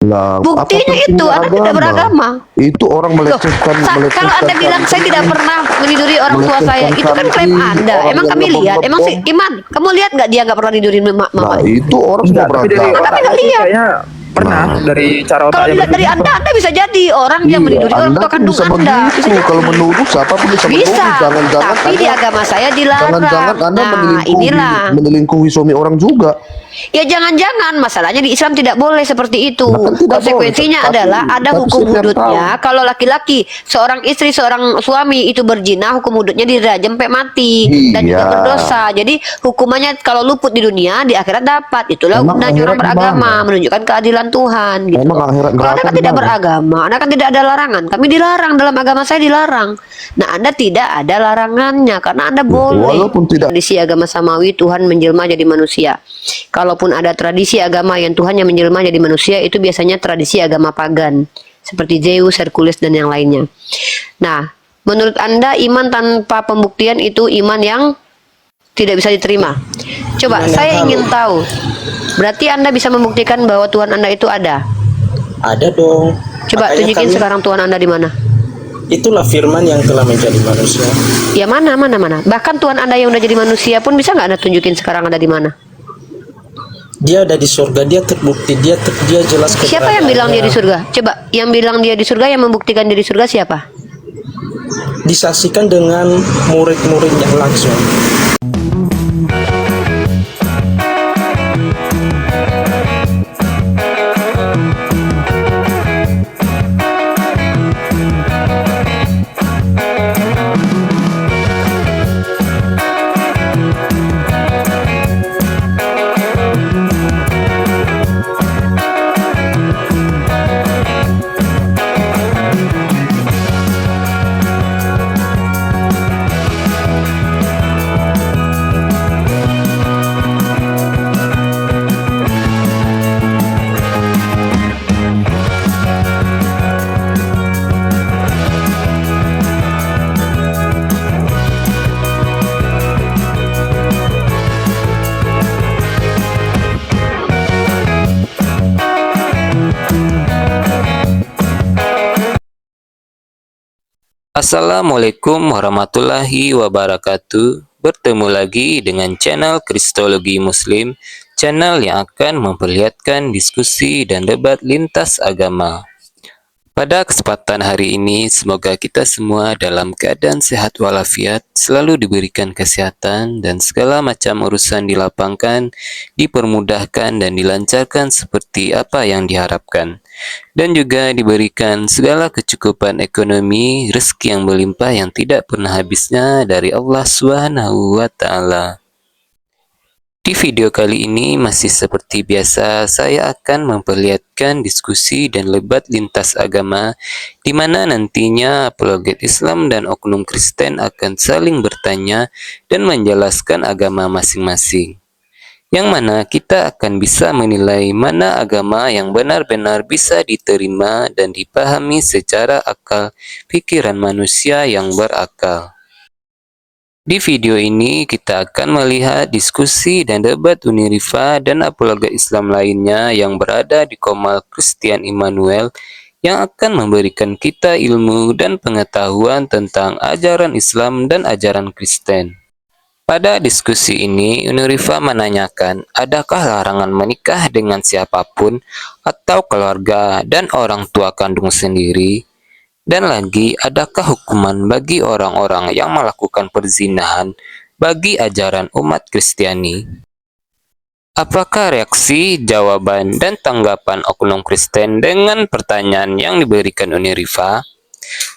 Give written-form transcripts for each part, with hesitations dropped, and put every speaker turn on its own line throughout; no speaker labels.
Lah, apa
Buktinya itu
pentingnya
Anda tidak beragama.
Itu orang
Loh,
melecehkan,
kalau Anda bilang saya tidak pernah meniduri orang tua saya, itu kan klaim Anda.
orang
Emang
yang
kami lihat, emang si
ngebom-ngebom.
Iman, kamu lihat nggak dia nggak pernah nidurin
Nah,
mama?
itu orang
Enggak,
semua
tapi dari
beragama.
Kami
otaknya
nggak
sih
lihat.
kayaknya pernah dari cara
Kalau
otaknya
dilihat dari
berpikir.
Anda bisa jadi orang yang
Iya,
meniduri orang
Anda
tua
kan
kandung
bisa
Anda.
begitu.
Bisa
Kalau
jadi.
menuduh, siapa pun bisa menuduh.
Bisa,
Jangan-jangan
tapi di
Anda,
agama saya dilarang.
jangan-jangan Anda
Nah, inilah.
menelingkuhi suami orang juga.
Ya jangan-jangan masalahnya di Islam tidak boleh seperti itu.
Nah, kan tidak
Konsekuensinya
boleh,
adalah ada
tapi
hukum
siapa yang
hududnya.
tahu?
Kalau laki-laki, seorang istri, seorang suami itu berzina, hukum hududnya dirajam sampai mati dan juga
Iya.
berdosa. Jadi hukumannya kalau luput di dunia, di akhirat dapat. Itulah
Emang
gunanya orang
akhirat
beragama,
gimana?
menunjukkan keadilan Tuhan. Gitu.
Emang akhirat
Kalau Anda
neraka
kan tidak
gimana?
beragama, Anda kan tidak ada larangan. Kami dilarang dalam agama saya dilarang. Nah, Anda tidak ada larangannya karena Anda boleh.
Walaupun tidak.
Tradisi agama samawi Tuhan menjelma jadi manusia. Kalaupun ada tradisi agama yang Tuhan yang menjelma jadi manusia, itu biasanya tradisi agama pagan seperti Zeus, Hercules dan yang lainnya. Nah, menurut Anda iman tanpa pembuktian itu iman yang tidak bisa diterima? Coba
Iman yang
saya
halu.
ingin tahu. Berarti Anda bisa membuktikan bahwa Tuhan Anda itu ada?
Ada dong.
Coba
Makanya
tunjukin
kami-
sekarang Tuhan Anda di mana?
Itulah firman yang telah menjadi manusia.
Ya mana. Bahkan Tuhan Anda yang udah jadi manusia pun bisa nggak Anda tunjukin sekarang ada di mana?
Dia ada di surga, dia terbukti, dia jelas
Siapa yang bilang dia di
keberadaannya.
surga? Coba yang bilang dia di surga, yang membuktikan dia di surga siapa?
Disaksikan dengan murid-muridnya langsung.
Assalamualaikum warahmatullahi wabarakatuh. Bertemu lagi dengan channel Kristologi Muslim, channel yang akan memperlihatkan diskusi dan debat lintas agama. Pada kesempatan hari ini, semoga kita semua dalam keadaan sehat walafiat, selalu diberikan kesehatan, dan segala macam urusan dilapangkan, dipermudahkan, dan dilancarkan seperti apa yang diharapkan. Dan juga diberikan segala kecukupan ekonomi, rezeki yang berlimpah yang tidak pernah habisnya dari Allah Subhanahu wa Ta'ala. Di video kali ini masih seperti biasa, saya akan memperlihatkan diskusi dan debat lintas agama, di mana nantinya apologet Islam dan oknum Kristen akan saling bertanya dan menjelaskan agama masing-masing. Yang mana kita akan bisa menilai mana agama yang benar-benar bisa diterima dan dipahami secara akal pikiran manusia yang berakal. Di video ini kita akan melihat diskusi dan debat Unirifa dan apologet Islam lainnya yang berada di Komal Christian Immanuel yang akan memberikan kita ilmu dan pengetahuan tentang ajaran Islam dan ajaran Kristen. Pada diskusi ini, Unirifa menanyakan, adakah larangan menikah dengan siapapun atau keluarga dan orang tua kandung sendiri? Dan lagi, adakah hukuman bagi orang-orang yang melakukan perzinahan bagi ajaran umat Kristiani? Apakah reaksi, jawaban, dan tanggapan oknum Kristen dengan pertanyaan yang diberikan Unirifa?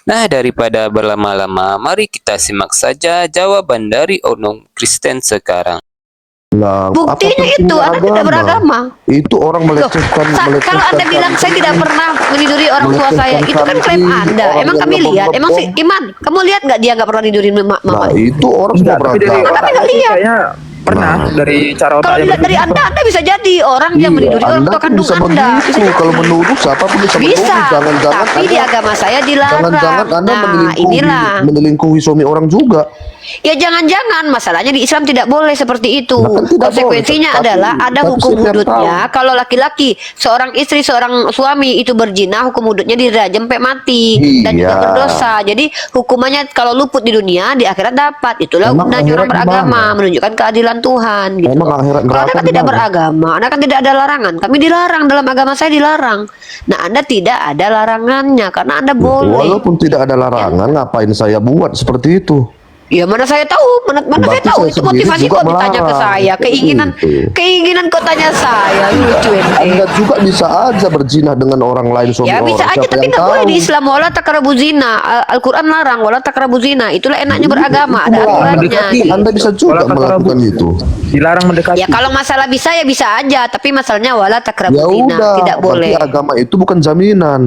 Nah, daripada berlama-lama, mari kita simak saja jawaban dari oknum Kristen sekarang.
Lah, apa
Buktinya itu
pentingnya
Anda tidak beragama.
Itu orang
Loh,
melecehkan,
kalau Anda bilang saya tidak pernah meniduri orang tua saya, itu kan klaim Anda.
orang
Emang
yang
kami lihat, emang si
ngebom-ngebom.
Iman, kamu lihat nggak dia nggak pernah nidurin
Nah,
mama?
itu orang semua
Enggak, tapi dari
beragama.
Kami
otaknya
nggak
sih
lihat.
kayaknya pernah dari cara
Kalau
otaknya
dilihat dari
berpikir.
Anda bisa jadi orang yang
Iya,
meniduri orang
Anda
tua
kan
kandung
bisa
Anda. Bisa
begitu.
jadi.
Kalau menuduh, siapa pun bisa menuduh.
Bisa,
Jangan-jangan
tapi di
Anda,
agama saya dilarang.
jangan-jangan Anda
Nah, inilah.
menelingkuhi suami orang juga.
Ya jangan-jangan masalahnya di Islam tidak boleh seperti itu.
Nah, kan tidak
Konsekuensinya
boleh,
adalah ada
tapi
hukum
siapa yang
hududnya.
tahu?
Kalau laki-laki, seorang istri, seorang suami itu berzina, hukum hududnya dirajam sampai mati dan juga
Iya.
berdosa. Jadi hukumannya kalau luput di dunia, di akhirat dapat. Itulah
Emang
gunanya orang
akhirat
beragama,
gimana?
menunjukkan keadilan Tuhan. Gitu.
Emang akhirat
Kalau Anda
neraka
kan tidak
gimana?
beragama, Anda kan tidak ada larangan. Kami dilarang dalam agama saya dilarang. Nah Anda tidak ada larangannya karena Anda boleh.
Walaupun tidak ada larangan, ngapain saya buat seperti itu?
Ya mana saya tahu, mana saya
Berarti
tahu
saya
itu
sendiri
motivasi
juga
kok ditanya ke
melarang.
saya,
Gitu.
keinginan kok tanya saya, lucu ente.
Anda juga bisa aja berzina dengan orang lain, suami
Ya
orang.
bisa aja
Siapa
tapi
yang
nggak boleh
tahu?
di Islam wala takrabu zina. Al-Quran larang wala takrabu zina. Itulah enaknya beragama, ada
Wah,
aturannya.
mendekati.
Anda bisa juga
Wala takrabu.
melakukan itu.
Dilarang mendekati.
Ya kalau masalah bisa ya bisa aja, tapi masalahnya wala takrabu
Ya
zina,
udah,
tidak boleh.
berarti agama itu bukan jaminan.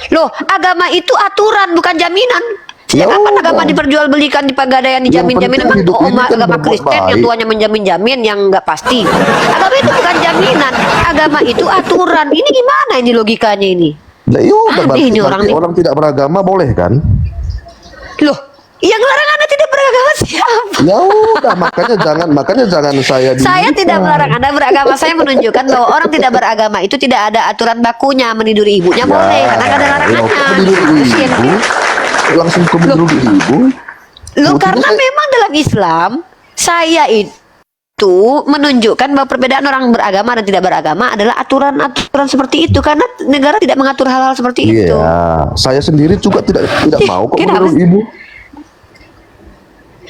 Loh, agama itu aturan bukan jaminan. Sejak
Ya
kapan
udah.
agama diperjualbelikan di pegadaian dijamin-jamin?
Yang penting
Emang
hidup ini kan
agama
berbuat
Kristen yang
baik.
tuanya menjamin-jamin yang nggak pasti. Agama itu bukan jaminan. Agama itu aturan. Ini gimana ini logikanya ini?
Nah, ya udah,
Aneh
berarti
ini orang nih.
orang tidak beragama boleh kan?
Loh, yang larang Anda tidak beragama siapa?
Ya udah, makanya jangan saya
Saya tidak melarang Anda beragama. Saya menunjukkan bahwa orang tidak beragama itu tidak ada aturan bakunya. Meniduri ibunya boleh karena nggak ada larangannya. Kasian,
ibu, langsung ke meniduri ibu.
Loh,
Buktinya
karena
saya-
memang dalam Islam saya itu menunjukkan bahwa perbedaan orang beragama dan tidak beragama adalah aturan-aturan seperti itu karena negara tidak mengatur hal-hal seperti itu.
Iya, saya sendiri juga tidak mau kok
Kenapa
meniduri
sih?
ibu.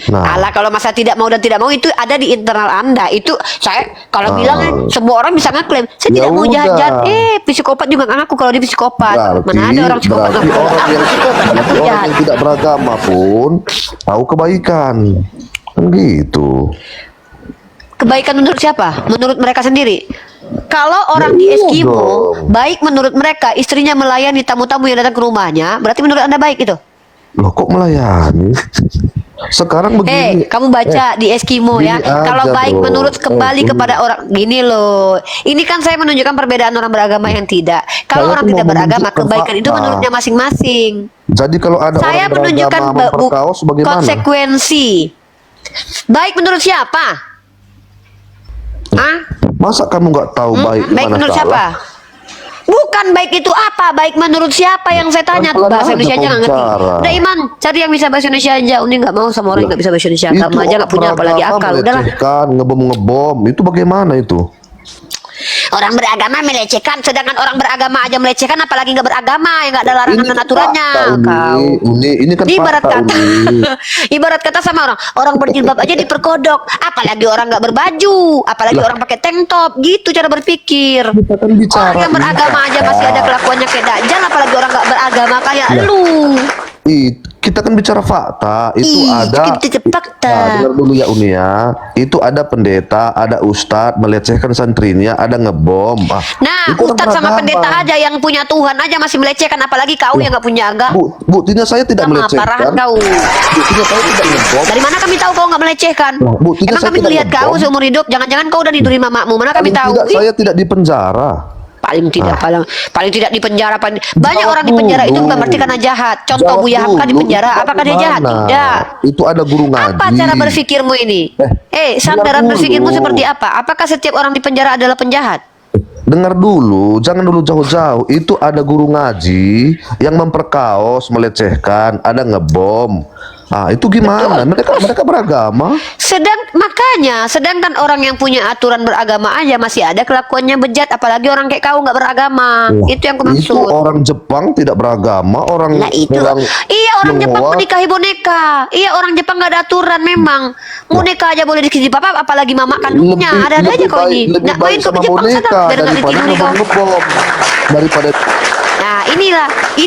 Nah,
Alah kalau masa tidak mau dan tidak mau itu ada di internal Anda. Itu saya kalau bilang semua orang bisa ngeklaim saya
Ya
tidak mau
udah.
jajan. Psikopat juga nggak ngaku kalau dia psikopat. Mana ada orang psikopat
berarti
ngaku
orang yang,
psikopat
berarti
ngaku
orang
jahat.
yang tidak beragama pun tahu kebaikan. Kan gitu.
Kebaikan menurut siapa? Menurut mereka sendiri. Kalau orang di
iya
Eskimo
dong.
baik menurut mereka, istrinya melayani tamu-tamu yang datang ke rumahnya, berarti menurut Anda baik itu?
Loh, kok melayani? Sekarang begini.
Kamu baca di Eskimo ya.
gini aja,
Kalau baik
bro.
menurut kembali
Gini.
kepada orang gini loh. Ini kan saya menunjukkan perbedaan orang beragama yang tidak. Kalau
Saya
orang
tuh
tidak
mau
beragama,
menunjukkan
kebaikan itu
fakta.
menurutnya masing-masing.
Jadi kalau ada
Saya
orang
menunjukkan
beragama memperkaos bagaimana?
konsekuensi. Baik menurut siapa? Hah?
Masa kamu nggak tahu baik
Baik
mana
menurut
salah?
siapa? Bukan baik itu apa? Baik menurut siapa yang saya tanya?
Pelan-pelan
Bahasa
aja
Indonesia aja nggak ngerti.
bicara.
Udah Iman, cari yang bisa bahasa Indonesia aja. Uni nggak mau sama orang yang nggak bisa bahasa Indonesia. Kamu aja nggak punya apalagi akal. Udahlah.
Melecehkan, ngebom itu bagaimana itu?
Orang beragama melecehkan, sedangkan orang beragama aja melecehkan, apalagi nggak beragama yang nggak ada larangan dan
kan
aturannya.
fakta, Uni. Ini kan
Ibarat
fakta,
kata,
Uni.
ibarat kata sama orang berjilbab aja diperkodok, apalagi orang nggak berbaju, apalagi orang pakai tank top, gitu cara berpikir.
Kita kan bicara
Orang yang beragama
ini,
aja masih ada kelakuannya kayak dajjal, apalagi orang nggak beragama kayak lu.
Kita kan bicara fakta. Itu
Ih,
ada.
kita fakta.
Nah, dengar dulu ya Uni ya. Itu ada pendeta, ada ustadz melecehkan santrinya, ada ngebom.
Nah,
itu orang
ustadz sama
beragama.
pendeta aja yang punya Tuhan aja masih melecehkan, apalagi kau yang nggak punya agama.
Buktinya saya tidak
Sama
melecehkan.
parahan kau.
Buktinya saya tidak ngebom.
Dari mana kami tahu kau nggak melecehkan?
Nah, buktinya
Emang
saya
kami
tidak
lihat kau
ngebom.
seumur hidup. Jangan-jangan kau udah niduri mamamu. Mana kami
Paling
tahu?
tidak
Ih,
saya tidak di penjara.
paling tidak paling tidak di penjara. Banyak
Jawab
orang di penjara itu
dulu.
bukan berarti karena jahat. Contoh
Jawab
Buya Hamka di
dulu,
penjara,
itu
apakah dia jahat?
bagaimana?
Tidak.
Itu ada guru ngaji.
Apa cara berpikirmu ini? Sandaran
dengar
berpikirmu
dulu.
seperti apa? Apakah setiap orang di penjara adalah penjahat?
Dengar dulu, jangan dulu jauh-jauh. Itu ada guru ngaji yang memperkaos, melecehkan, ada ngebom. Itu gimana? Mereka beragama.
Sedangkan orang yang punya aturan beragama aja masih ada kelakuannya bejat, apalagi orang kayak kau nggak beragama. Itu yang aku
Itu
maksud.
orang Jepang tidak beragama, orang
Lah itu iya orang Jepang
Tionghoa.
menikahi boneka. Iya orang Jepang nggak ada aturan memang. Boneka aja boleh dikasih apa apalagi mama kandungnya. Ada aja kau ini.
lebih
Nggak main
baik
kau ke
sama
Jepang sana
boneka
biar nggak
daripada
ditiduri kau.
ngebom daripada
Nah inilah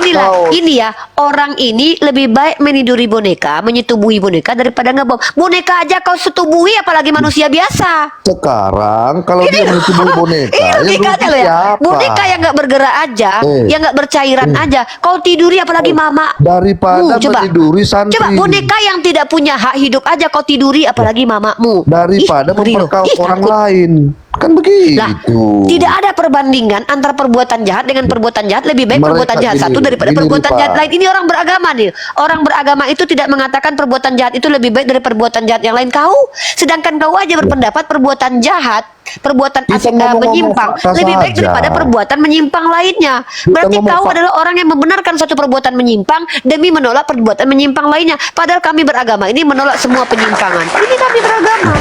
Wow.
ini ya orang ini lebih baik meniduri boneka, menyetubuhi boneka daripada ngebom. Boneka aja kau setubuhi apalagi manusia biasa.
sekarang kalau dia menyetubuhi boneka
Ini
yang
logikanya
rugi
loh ya.
siapa?
Boneka yang nggak bergerak aja, yang nggak bercairan aja, kau tiduri apalagi mama.
Daripada
Coba.
meniduri santri.
Coba boneka yang tidak punya hak hidup aja kau tiduri apalagi mamamu.
Daripada
Ih, ngeri loh.
memperkaos
Ih,
orang
takut.
lain. Kan begitu.
Lah, tidak ada perbandingan antara perbuatan jahat dengan perbuatan jahat. Lebih baik
Mereka
perbuatan jahat
gini,
satu daripada
gini,
perbuatan
Rifa.
jahat lain. Ini orang beragama nih. Orang beragama itu tidak mengatakan perbuatan jahat itu lebih baik dari perbuatan jahat yang lain. Kau, sedangkan kau aja berpendapat perbuatan jahat, perbuatan
Kita ngomong-ngomong
menyimpang
fakta
lebih baik
saja.
daripada perbuatan menyimpang lainnya. Berarti
ngomong
kau
fakta.
adalah orang yang membenarkan suatu perbuatan menyimpang demi menolak perbuatan menyimpang lainnya. Padahal kami beragama ini menolak semua penyimpangan. Ini kami beragama.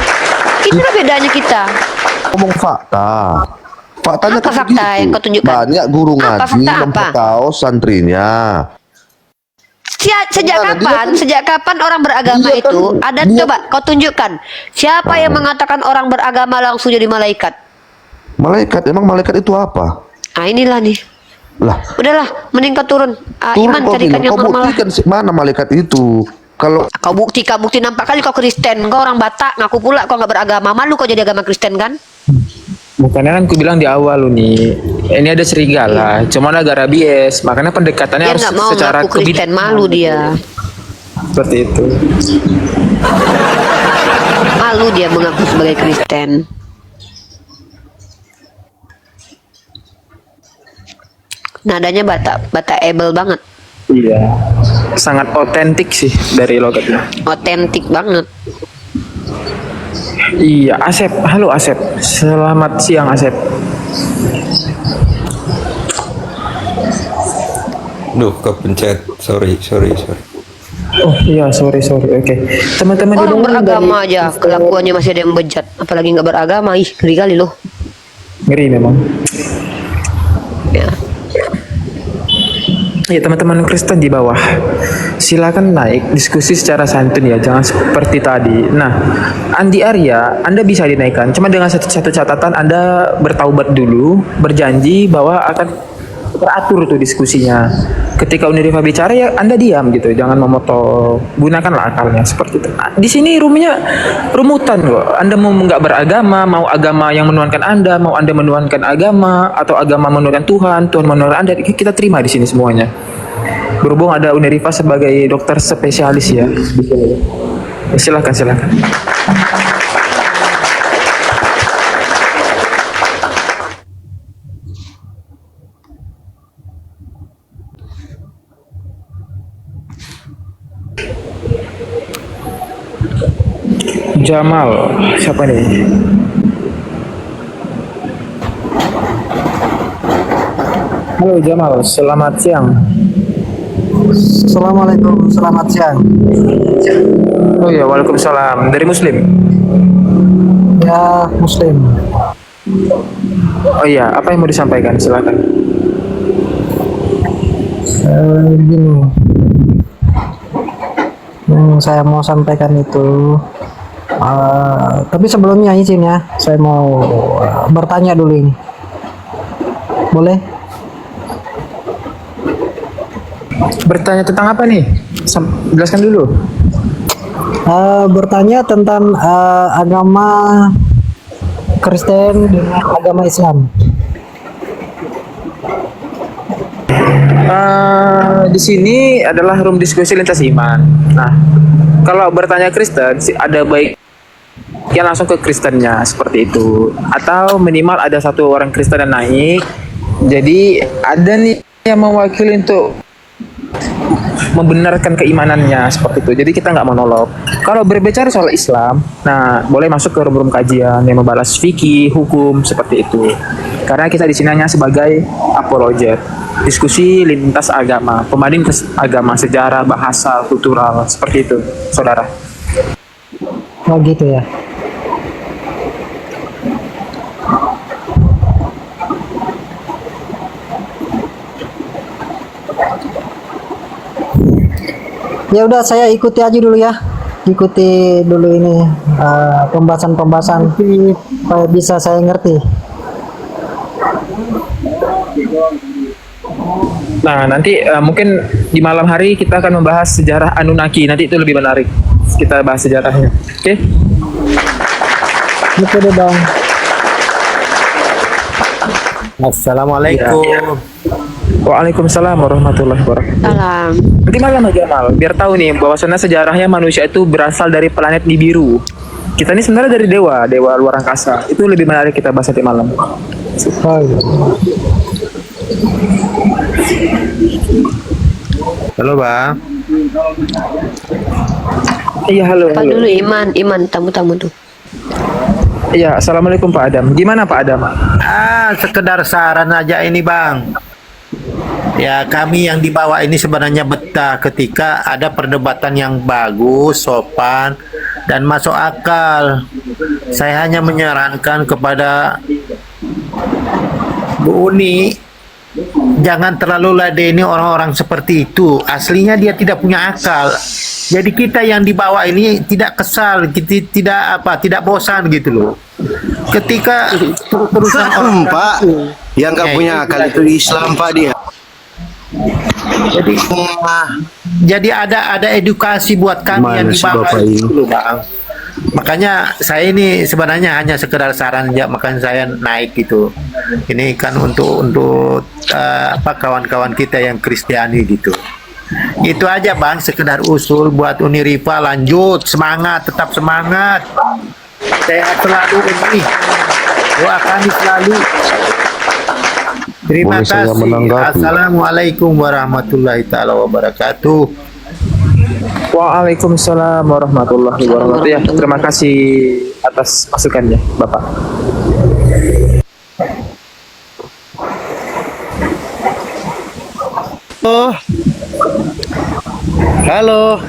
Inilah bedanya kita.
Ngomong fakta. Faktanya
Apa
kan
fakta
begitu.
yang kau tunjukkan?
Banyak guru
Apa
ngaji
fakta apa?
memperkaos santrinya.
Sejak
Gimana? Dia
kapan?
kan-
Sejak kapan orang beragama
dia kan-
itu ada?
dia-
Coba kau tunjukkan siapa yang mengatakan orang beragama langsung jadi malaikat?
Malaikat, emang malaikat itu apa?
Ah inilah nih.
Lah,
Udahlah, mending kau turun.
turun
Iman
kau
carikan
bilang,
yang
kau
normal lah.
buktikan mana malaikat itu. Kalau
Kau bukti nampak kali kau Kristen, kau orang Batak, ngaku pula kau nggak beragama, malu kau jadi agama Kristen kan?
Bukannya kan aku bilang di awal lu nih, ini ada serigala, cuman agak rabies, makanya pendekatannya
Dia
harus
nggak mau
secara
ngaku Kristen,
kebidanan.
malu dia,
Seperti itu.
malu dia mengaku sebagai Kristen. Nadanya Batak-able banget,
Iya. Sangat otentik sih dari logatnya.
otentik banget.
Iya, Asep. Halo Asep. Selamat siang Asep.
Duh, kepencet. Sorry.
Oh iya, sorry. Oke. Teman-teman di
Orang
bawah
beragama
dari-
aja kelakuannya masih ada yang bejat, apalagi nggak beragama, ih ngeri kali loh.
Ngeri memang.
Ya.
Ya teman-teman Kristen di bawah, silakan naik diskusi secara santun ya, jangan seperti tadi. Nah, Andi Arya, Anda bisa dinaikkan, cuma dengan satu catatan, Anda bertaubat dulu, berjanji bahwa akan teratur tuh diskusinya. Ketika Unirifa bicara ya Anda diam gitu, jangan memotong, gunakanlah akalnya seperti itu. Nah, di sini rumahnya rumutan kok. Anda mau nggak beragama, mau agama yang menuhankan Anda, mau Anda menuhankan agama atau agama menuhankan Tuhan, Tuhan menuhankan Anda, kita terima di sini semuanya. Berhubung ada Unirifa sebagai dokter spesialis ya di sini. Ya, silakan. Jamal, siapa nih? Halo Jamal, selamat siang.
Assalamualaikum, selamat siang.
Oh ya, waalaikumsalam. Dari Muslim.
Ya, Muslim.
Oh iya, apa yang mau disampaikan? Silakan.
Gini, yang saya mau sampaikan itu, tapi sebelumnya izin ya, saya mau bertanya dulu ini. Boleh?
Bertanya tentang apa nih? Jelaskan dulu.
Bertanya tentang agama Kristen dengan agama Islam.
Di sini adalah room diskusi lintas iman. Nah, kalau bertanya Kristen, ada baik yang langsung ke Kristennya seperti itu, atau minimal ada satu orang Kristen yang naik. Jadi ada nih yang mewakili untuk membenarkan keimanannya seperti itu. Jadi kita nggak monolog. Kalau berbicara soal Islam, nah boleh masuk ke room kajian yang membahas fikih, hukum seperti itu. Karena kita di sini hanya sebagai apologet, diskusi lintas agama, pembanding agama, sejarah, bahasa, kultural seperti itu, saudara.
Oh gitu ya. Ya udah, saya ikuti aja dulu ya. Ikuti dulu ini pembahasan-pembahasan supaya bisa saya ngerti.
Nah, nanti mungkin di malam hari kita akan membahas sejarah Anunnaki. Nanti itu lebih menarik. Kita bahas sejarahnya. Oke?
Oke deh Bang.
Assalamualaikum.
Waalaikumsalam warahmatullahi wabarakatuh.
Salam.
Nanti malam aja Mal, biar tahu nih bahwasannya sejarahnya manusia itu berasal dari planet Nibiru. Kita ini sebenarnya dari dewa luar angkasa. Itu lebih menarik kita bahas nanti malam.
Oh, iya.
Halo Bang.
Iya, halo.
Pak dulu Iman, tamu-tamu tuh.
Iya, assalamualaikum Pak Adam. Gimana Pak Adam?
Sekedar saran aja ini Bang. Ya kami yang dibawa ini sebenarnya betah ketika ada perdebatan yang bagus, sopan, dan masuk akal. Saya hanya menyarankan kepada Bu Uni, jangan terlalu ladeni orang-orang seperti itu. Aslinya dia tidak punya akal. Jadi kita yang dibawa ini tidak kesal, tidak bosan gitu loh. Ketika perusahaan orang
Pak, yang nggak punya akal itu Islam Pak dia.
Jadi ada edukasi buat kami yang
Mana si
dibawa
Bapak
itu loh, Bang. Makanya saya ini sebenarnya hanya sekedar saran aja, makanya saya naik gitu. Ini kan untuk kawan-kawan kita yang Kristiani gitu. Itu aja Bang, sekedar usul buat Uniriva. Lanjut, semangat, tetap semangat. Sehat selalu ini. Doa kami selalu. Terima
Boleh saya
kasih.
menanggapi?
Assalamualaikum warahmatullahi taala wabarakatuh.
Waalaikumsalam warahmatullahi wabarakatuh. Ya, terima kasih atas masukannya, Bapak.
Halo.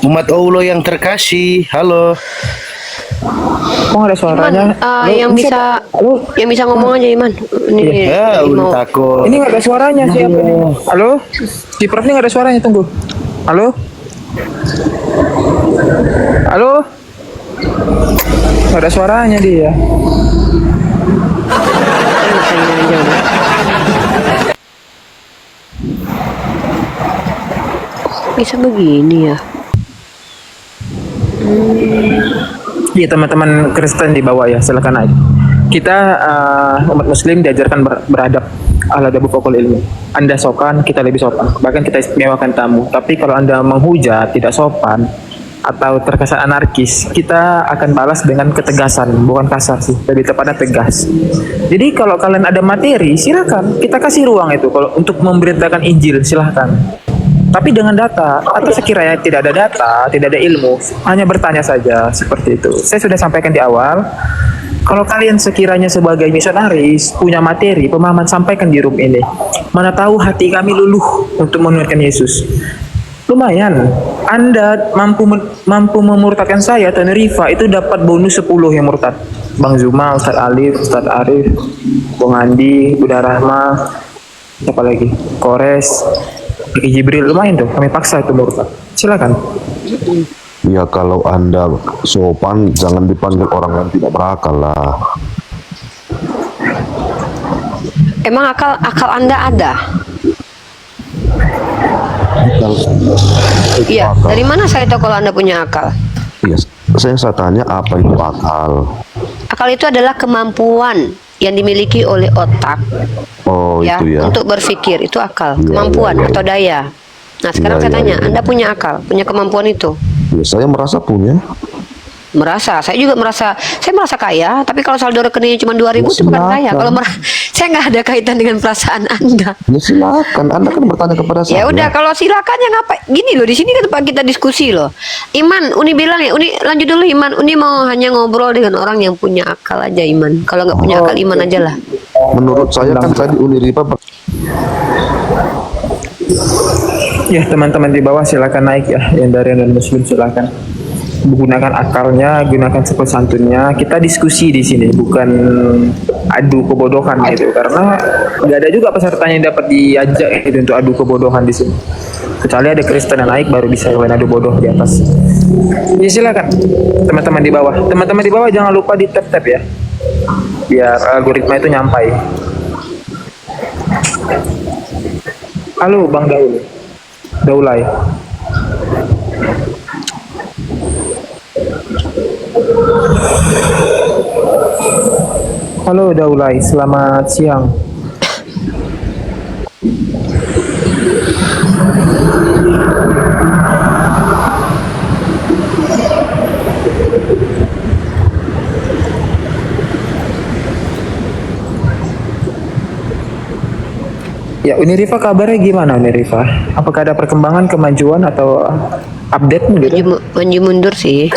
Umat Allah yang terkasih. Halo.
Kok nggak ada suaranya? Halo,
Yang
ini
bisa
siapa? Halo?
yang bisa ngomong aja Iman. Ini
Ya, udah
mau
takut.
Ini nggak ada suaranya siapa nih? Halo? Di Prof ini nggak ada suaranya, tunggu. Halo? Halo? Nggak ada suaranya dia.
aja udah. Bisa begini ya.
Iya, teman-teman Kristen di bawah ya, silakan naik. Kita umat Muslim diajarkan beradab ala adabu faqul ilmi. Anda sopan, kita lebih sopan. Bahkan kita istimewakan tamu. Tapi kalau Anda menghujat, tidak sopan atau terkesan anarkis, kita akan balas dengan ketegasan, bukan kasar sih, lebih tepatnya tegas. Jadi kalau kalian ada materi, silakan kita kasih ruang itu kalau untuk memberitakan Injil, silahkan. Tapi dengan data, atau sekiranya tidak ada data, tidak ada ilmu, hanya bertanya saja, seperti itu. Saya sudah sampaikan di awal, kalau kalian sekiranya sebagai misionaris, punya materi, pemahaman, sampaikan di room ini. Mana tahu hati kami luluh untuk menurunkan Yesus. Lumayan, Anda mampu memurtadkan saya, Tenerife, itu dapat bonus 10 yang murtad. Bang Zuma, Ustadz Alif, Ustadz Arif, Bung Andi, Buddha Rahma, siapa lagi? Kores, Ki Jibril, lumayan tuh, kami paksa itu murtad. Silakan.
Ya kalau Anda sopan jangan dipanggil orang yang tidak berakal lah.
Emang akal Anda ada? Iya, dari mana saya tahu kalau Anda punya akal?
Iya, saya tanya apa itu akal?
Akal itu adalah kemampuan yang dimiliki oleh otak
Oh
ya,
itu ya.
untuk berpikir, itu akal,
Iya,
kemampuan
iya, iya.
atau daya. Nah, sekarang
Iya,
saya
iya,
tanya,
iya.
Anda punya akal, punya kemampuan itu?
Ya, saya merasa punya.
Merasa, saya juga merasa, saya merasa kaya, tapi kalau saldo rekeningnya cuma 2.000
Ya,
itu bukan kaya.
silakan.
Kalau saya nggak ada kaitan dengan perasaan Anda.
Ya silakan, Anda kan bertanya kepada saya.
Ya udah, kalau silakan ya ngapain? Gini loh, di sini kan tempat kita diskusi loh. Iman, Uni bilang ya, Uni lanjut dulu Iman. Uni mau hanya ngobrol dengan orang yang punya akal aja Iman. Kalau nggak punya akal Iman aja lah.
Menurut saya kan tadi Uniriva
Ya, teman-teman di bawah silakan naik ya, yang dari non Muslim silakan. Gunakan akalnya, gunakan sopan santunnya. Kita diskusi di sini, bukan adu kebodohan gitu. Karena nggak ada juga pesertanya yang dapat diajak gitu untuk adu kebodohan di sini. Kecuali ada Kristen yang naik baru bisa main adu bodoh di atas. Ya silakan, teman-teman di bawah. Teman-teman di bawah jangan lupa di tap-tap ya, biar algoritma itu nyampai. Halo Bang Daulay. Halo Daulay, selamat siang. Ya, Unirifa kabarnya gimana Unirifa? Apakah ada perkembangan, kemajuan atau update gitu?
Maju mundur sih.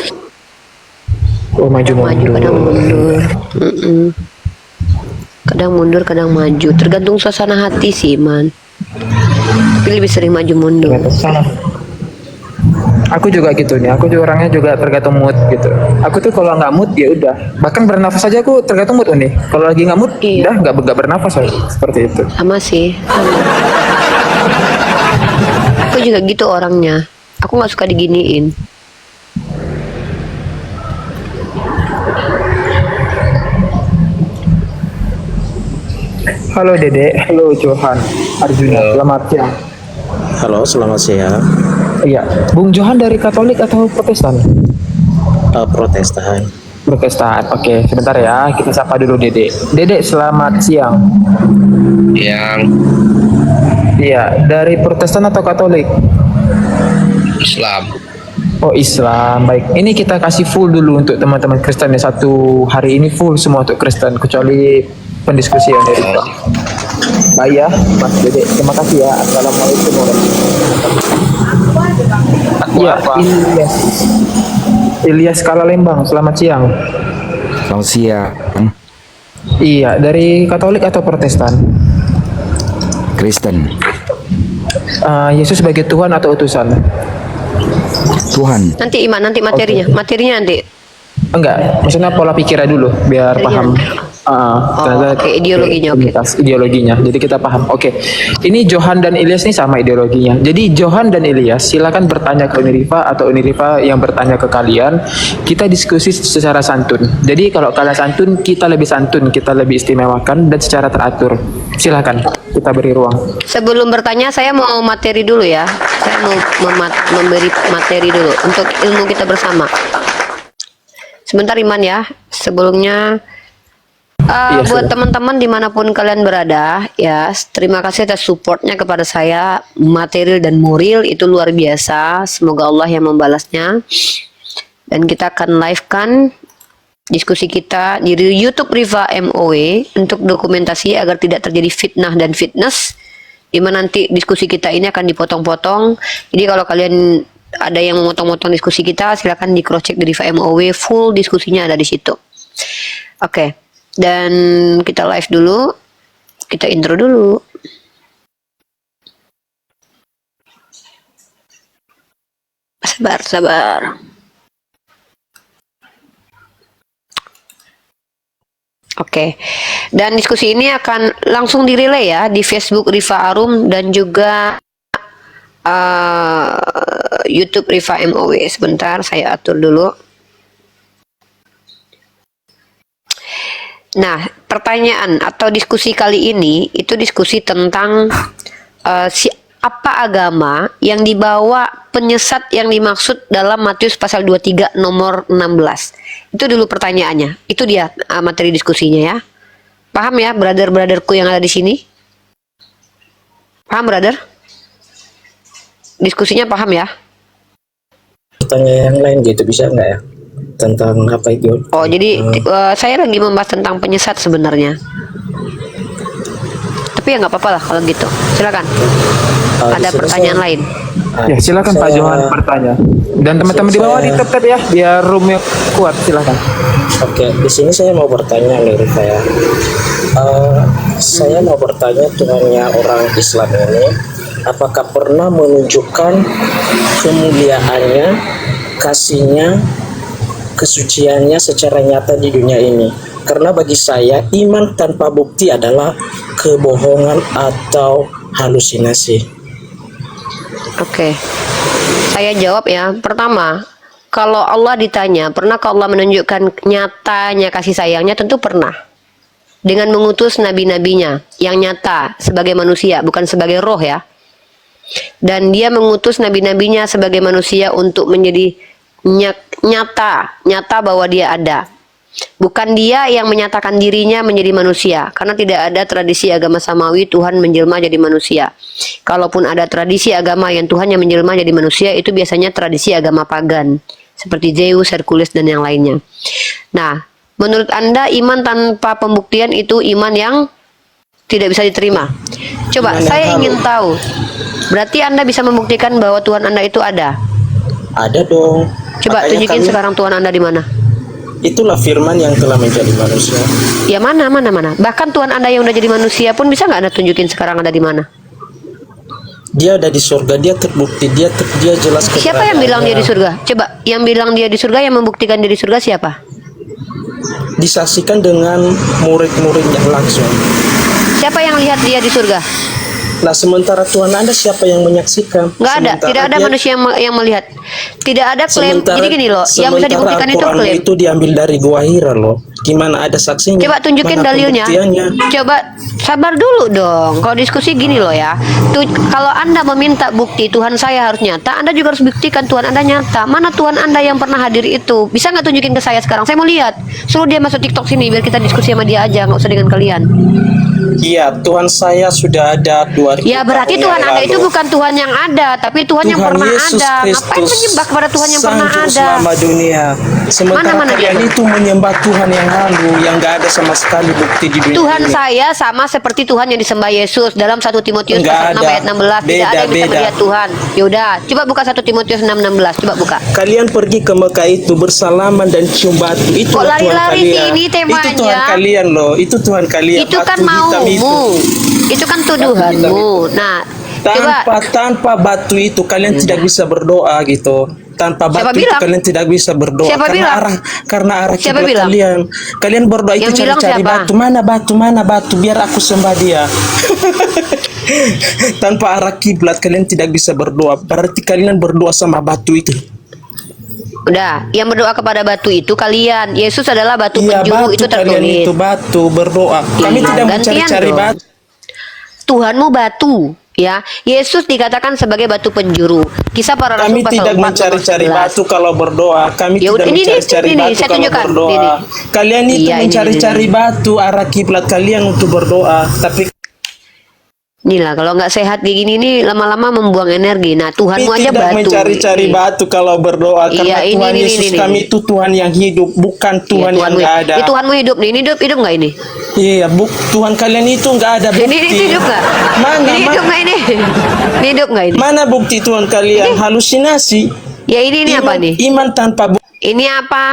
Oh, maju
Maju kadang mundur. Kadang mundur, kadang maju. Tergantung suasana hati sih, Man. Tapi lebih sering maju mundur.
Sama. Aku juga gitu nih. Aku juga orangnya juga tergantung mood gitu. Aku tuh kalau nggak mood ya udah. Bahkan bernafas aja aku tergantung mood nih. Kalau lagi nggak mood,
Iya.
udah nggak bernafas seperti itu.
Sama sih. Sama. Aku juga gitu orangnya. Aku nggak suka diginiin.
Halo Dede, halo Johan, Arjuna, selamat siang.
Halo, selamat siang.
Iya, Bung Johan dari Katolik atau Protestan?
Protestan.
Protestan. Oke, sebentar ya, kita sapa dulu Dede. Dede, selamat siang.
Yang
Iya, dari Protestan atau Katolik?
Islam.
Oh, Islam. Baik, ini kita kasih full dulu untuk teman-teman Kristen ya. Satu hari ini full semua untuk Kristen, kecuali pendiskusian dari kita. Baik ya, Mas Dede. Terima kasih ya. Assalamualaikum warahmatullahi wabarakatuh. Ya, Ilyas. Ilyas Kalalembang, selamat siang.
Selamat siang.
Iya, dari Katolik atau Protestan?
Kristen.
Yesus sebagai Tuhan atau utusan?
Tuhan.
Nanti Iman, nanti materinya nanti.
Enggak, maksudnya pola pikirnya dulu biar paham. Ternyata
oke, ideologinya, oke.
Ideologinya. Jadi kita paham. Oke. Ini Johan dan Ilyas ini sama ideologinya. Jadi Johan dan Ilyas silakan bertanya ke Unirifa atau Unirifa yang bertanya ke kalian. Kita diskusi secara santun. Jadi kalau kalian santun, kita lebih istimewakan dan secara teratur. Silakan, kita beri ruang.
Sebelum bertanya, saya mau materi dulu ya. Saya mau memberi materi dulu untuk ilmu kita bersama. Sebentar Iman ya. Sebelumnya buat teman-teman dimanapun kalian berada ya, terima kasih atas supportnya kepada saya, material dan moral itu luar biasa. Semoga Allah yang membalasnya. Dan kita akan live-kan diskusi kita di YouTube Riva MOW untuk dokumentasi agar tidak terjadi fitnah dan fitness, di mana nanti diskusi kita ini akan dipotong-potong. Jadi kalau kalian ada yang memotong-motong diskusi kita, silakan di cross check di Riva MOW, full diskusinya ada di situ. Oke. Dan kita live dulu, kita intro dulu. Sabar. Oke. Dan diskusi ini akan langsung direlay ya di Facebook Riva Arum dan juga YouTube Riva MOW. Sebentar, saya atur dulu. Nah, pertanyaan atau diskusi kali ini itu diskusi tentang apa agama yang dibawa penyesat yang dimaksud dalam Matius pasal 23 nomor 16. Itu dulu pertanyaannya. Itu dia materi diskusinya ya. Paham ya brother-brotherku yang ada di sini? Paham brother? Diskusinya paham ya?
Tanya yang lain gitu bisa nggak ya? Tentang apa itu?
Oh, jadi saya lagi membahas tentang penyesat sebenarnya. Tapi ya nggak apa-apa lah kalau gitu. Silakan. Ada pertanyaan lain?
Ya, silakan Pak Johan bertanya. Dan teman-teman di bawah di tap ya, biar roomnya kuat. Silakan.
Oke, di sini saya mau bertanya nih Rifa ya. Saya mau bertanya Tuhannya orang Islam ini, apakah pernah menunjukkan kemuliaannya, kasihnya, kesuciannya secara nyata di dunia ini? Karena bagi saya iman tanpa bukti adalah kebohongan atau halusinasi.
Oke. Saya jawab ya. Pertama, kalau Allah ditanya, pernahkah Allah menunjukkan nyatanya kasih sayangnya? Tentu pernah. Dengan mengutus nabi-nabinya yang nyata sebagai manusia, bukan sebagai roh ya. Dan dia mengutus nabi-nabinya sebagai manusia untuk menjadi nyata bahwa dia ada. Bukan dia yang menyatakan dirinya menjadi manusia, karena tidak ada tradisi agama samawi Tuhan menjelma jadi manusia. Kalaupun ada tradisi agama yang Tuhannya menjelma jadi manusia, itu biasanya tradisi agama pagan, seperti Zeus, Hercules, dan yang lainnya. Nah, menurut Anda iman tanpa pembuktian itu iman yang tidak bisa diterima. Coba
Iman yang
saya
halu.
ingin tahu. Berarti Anda bisa membuktikan bahwa Tuhan Anda itu ada.
Ada dong.
Coba
Makanya
tunjukin
kami-
sekarang Tuhan Anda di mana?
Itulah firman yang telah menjadi manusia.
Ya mana. Bahkan Tuhan Anda yang udah jadi manusia pun bisa nggak Anda tunjukin sekarang ada di mana?
Dia ada di surga, dia terbukti, dia jelas
Siapa yang bilang dia di
keberadaannya.
surga? Coba yang bilang dia di surga, yang membuktikan dia di surga siapa?
Disaksikan dengan murid-muridnya langsung.
Siapa yang lihat dia di surga?
Nah, sementara Tuhan Anda siapa yang menyaksikan?
Nggak ada,
Sementara
tidak ada
dia-
manusia yang melihat. Tidak ada klaim.
sementara-
Jadi gini loh, yang bisa
sementara
dibuktikan itu
Al-Quranmu
klaim.
itu diambil dari Gua Hira loh. Gimana ada saksinya?
Coba tunjukin
Mana
dalilnya.
pembuktiannya?
Coba sabar dulu dong. Kalau diskusi gini loh ya. Kalau Anda meminta bukti Tuhan saya harus nyata, Anda juga harus buktikan Tuhan Anda nyata. Mana Tuhan Anda yang pernah hadir itu? Bisa nggak tunjukin ke saya sekarang? Saya mau lihat. Suruh dia masuk TikTok sini biar kita diskusi sama dia aja, nggak usah dengan kalian.
Iya, Tuhan saya sudah ada 2000
Ya berarti
tahun
Tuhan
yang
Anda
lalu.
itu bukan Tuhan yang ada, tapi Tuhan yang
Tuhan
pernah
Yesus
ada. Ngapain
Kristus
menyembah kepada Tuhan yang pernah
sanjung
ada?
selama dunia. Sementara
Mana
kalian
dia?
itu menyembah Tuhan yang lalu, yang gak ada sama sekali bukti di dunia
Tuhan
ini.
saya sama seperti Tuhan yang disembah Yesus dalam 1 Timotius
Enggak
pasal 6
ada.
ayat 16. Tidak
Beda,
ada yang bisa
beda.
melihat Tuhan. Yaudah, coba buka 1 Timotius 6:16. Coba buka.
Kalian pergi ke Mekah itu bersalaman dan cium batu. Itu
Kok
Tuhan
lari-lari
kalian.
sih ini temanya?
Itu Tuhan kalian loh. Itu Tuhan kalian.
Itu kan
Batu hitam itu.
maumu. Itu kan tuduhanmu. Nah, coba
Tanpa batu itu kalian tidak bisa berdoa gitu. Tanpa
Siapa
batu itu
bilang?
kalian tidak bisa berdoa.
Siapa bilang?
Karena arah
Siapa
kiblat
bilang?
kalian. Kalian berdoa itu
Yang bilang
cari-cari
siapa?
batu. Mana batu biar aku sembah dia. Tanpa arah kiblat kalian tidak bisa berdoa. Berarti kalian berdoa sama batu itu.
udah, yang berdoa kepada batu itu kalian. Yesus adalah batu
Iya,
penjuru
batu
itu
kalian
tertulis.
itu batu berdoa. Kami
Iya,
tidak
gantian
mencari-cari
dong.
batu.
Tuhanmu batu, ya. Yesus dikatakan sebagai batu penjuru. Kisah para
Kami
rasul pasal
tidak
4
mencari-cari
nomor 11.
batu kalau berdoa. Kami
Ya
tidak
udah, ini,
mencari-cari
ini,
batu
saya
kalau
tunjukkan.
berdoa.
Ini.
Kalian itu
Iya, ini,
mencari-cari batu arah kiblat kalian untuk berdoa. Tapi
Inilah kalau nggak sehat kayak gini nih lama-lama membuang energi. Nah Tuhanmu
kami
aja
tidak
batu.
mencari-cari
Ini.
batu kalau berdoa. Karena
Iya,
Tuhan
ini,
Yesus
ini.
kami itu Tuhan yang hidup, bukan Tuhan
Iya,
yang
Tuhanmu,
nggak ada.
Ini Tuhanmu hidup nih. Ini hidup nggak ini?
Iya, Tuhan kalian itu nggak ada bukti.
Ini hidup nggak?
Mana?
Ini hidup nggak ini? Ini hidup nggak ini?
Mana bukti Tuhan kalian? Halusinasi.
Ya ini apa nih?
Iman tanpa bukti.
Ini apa?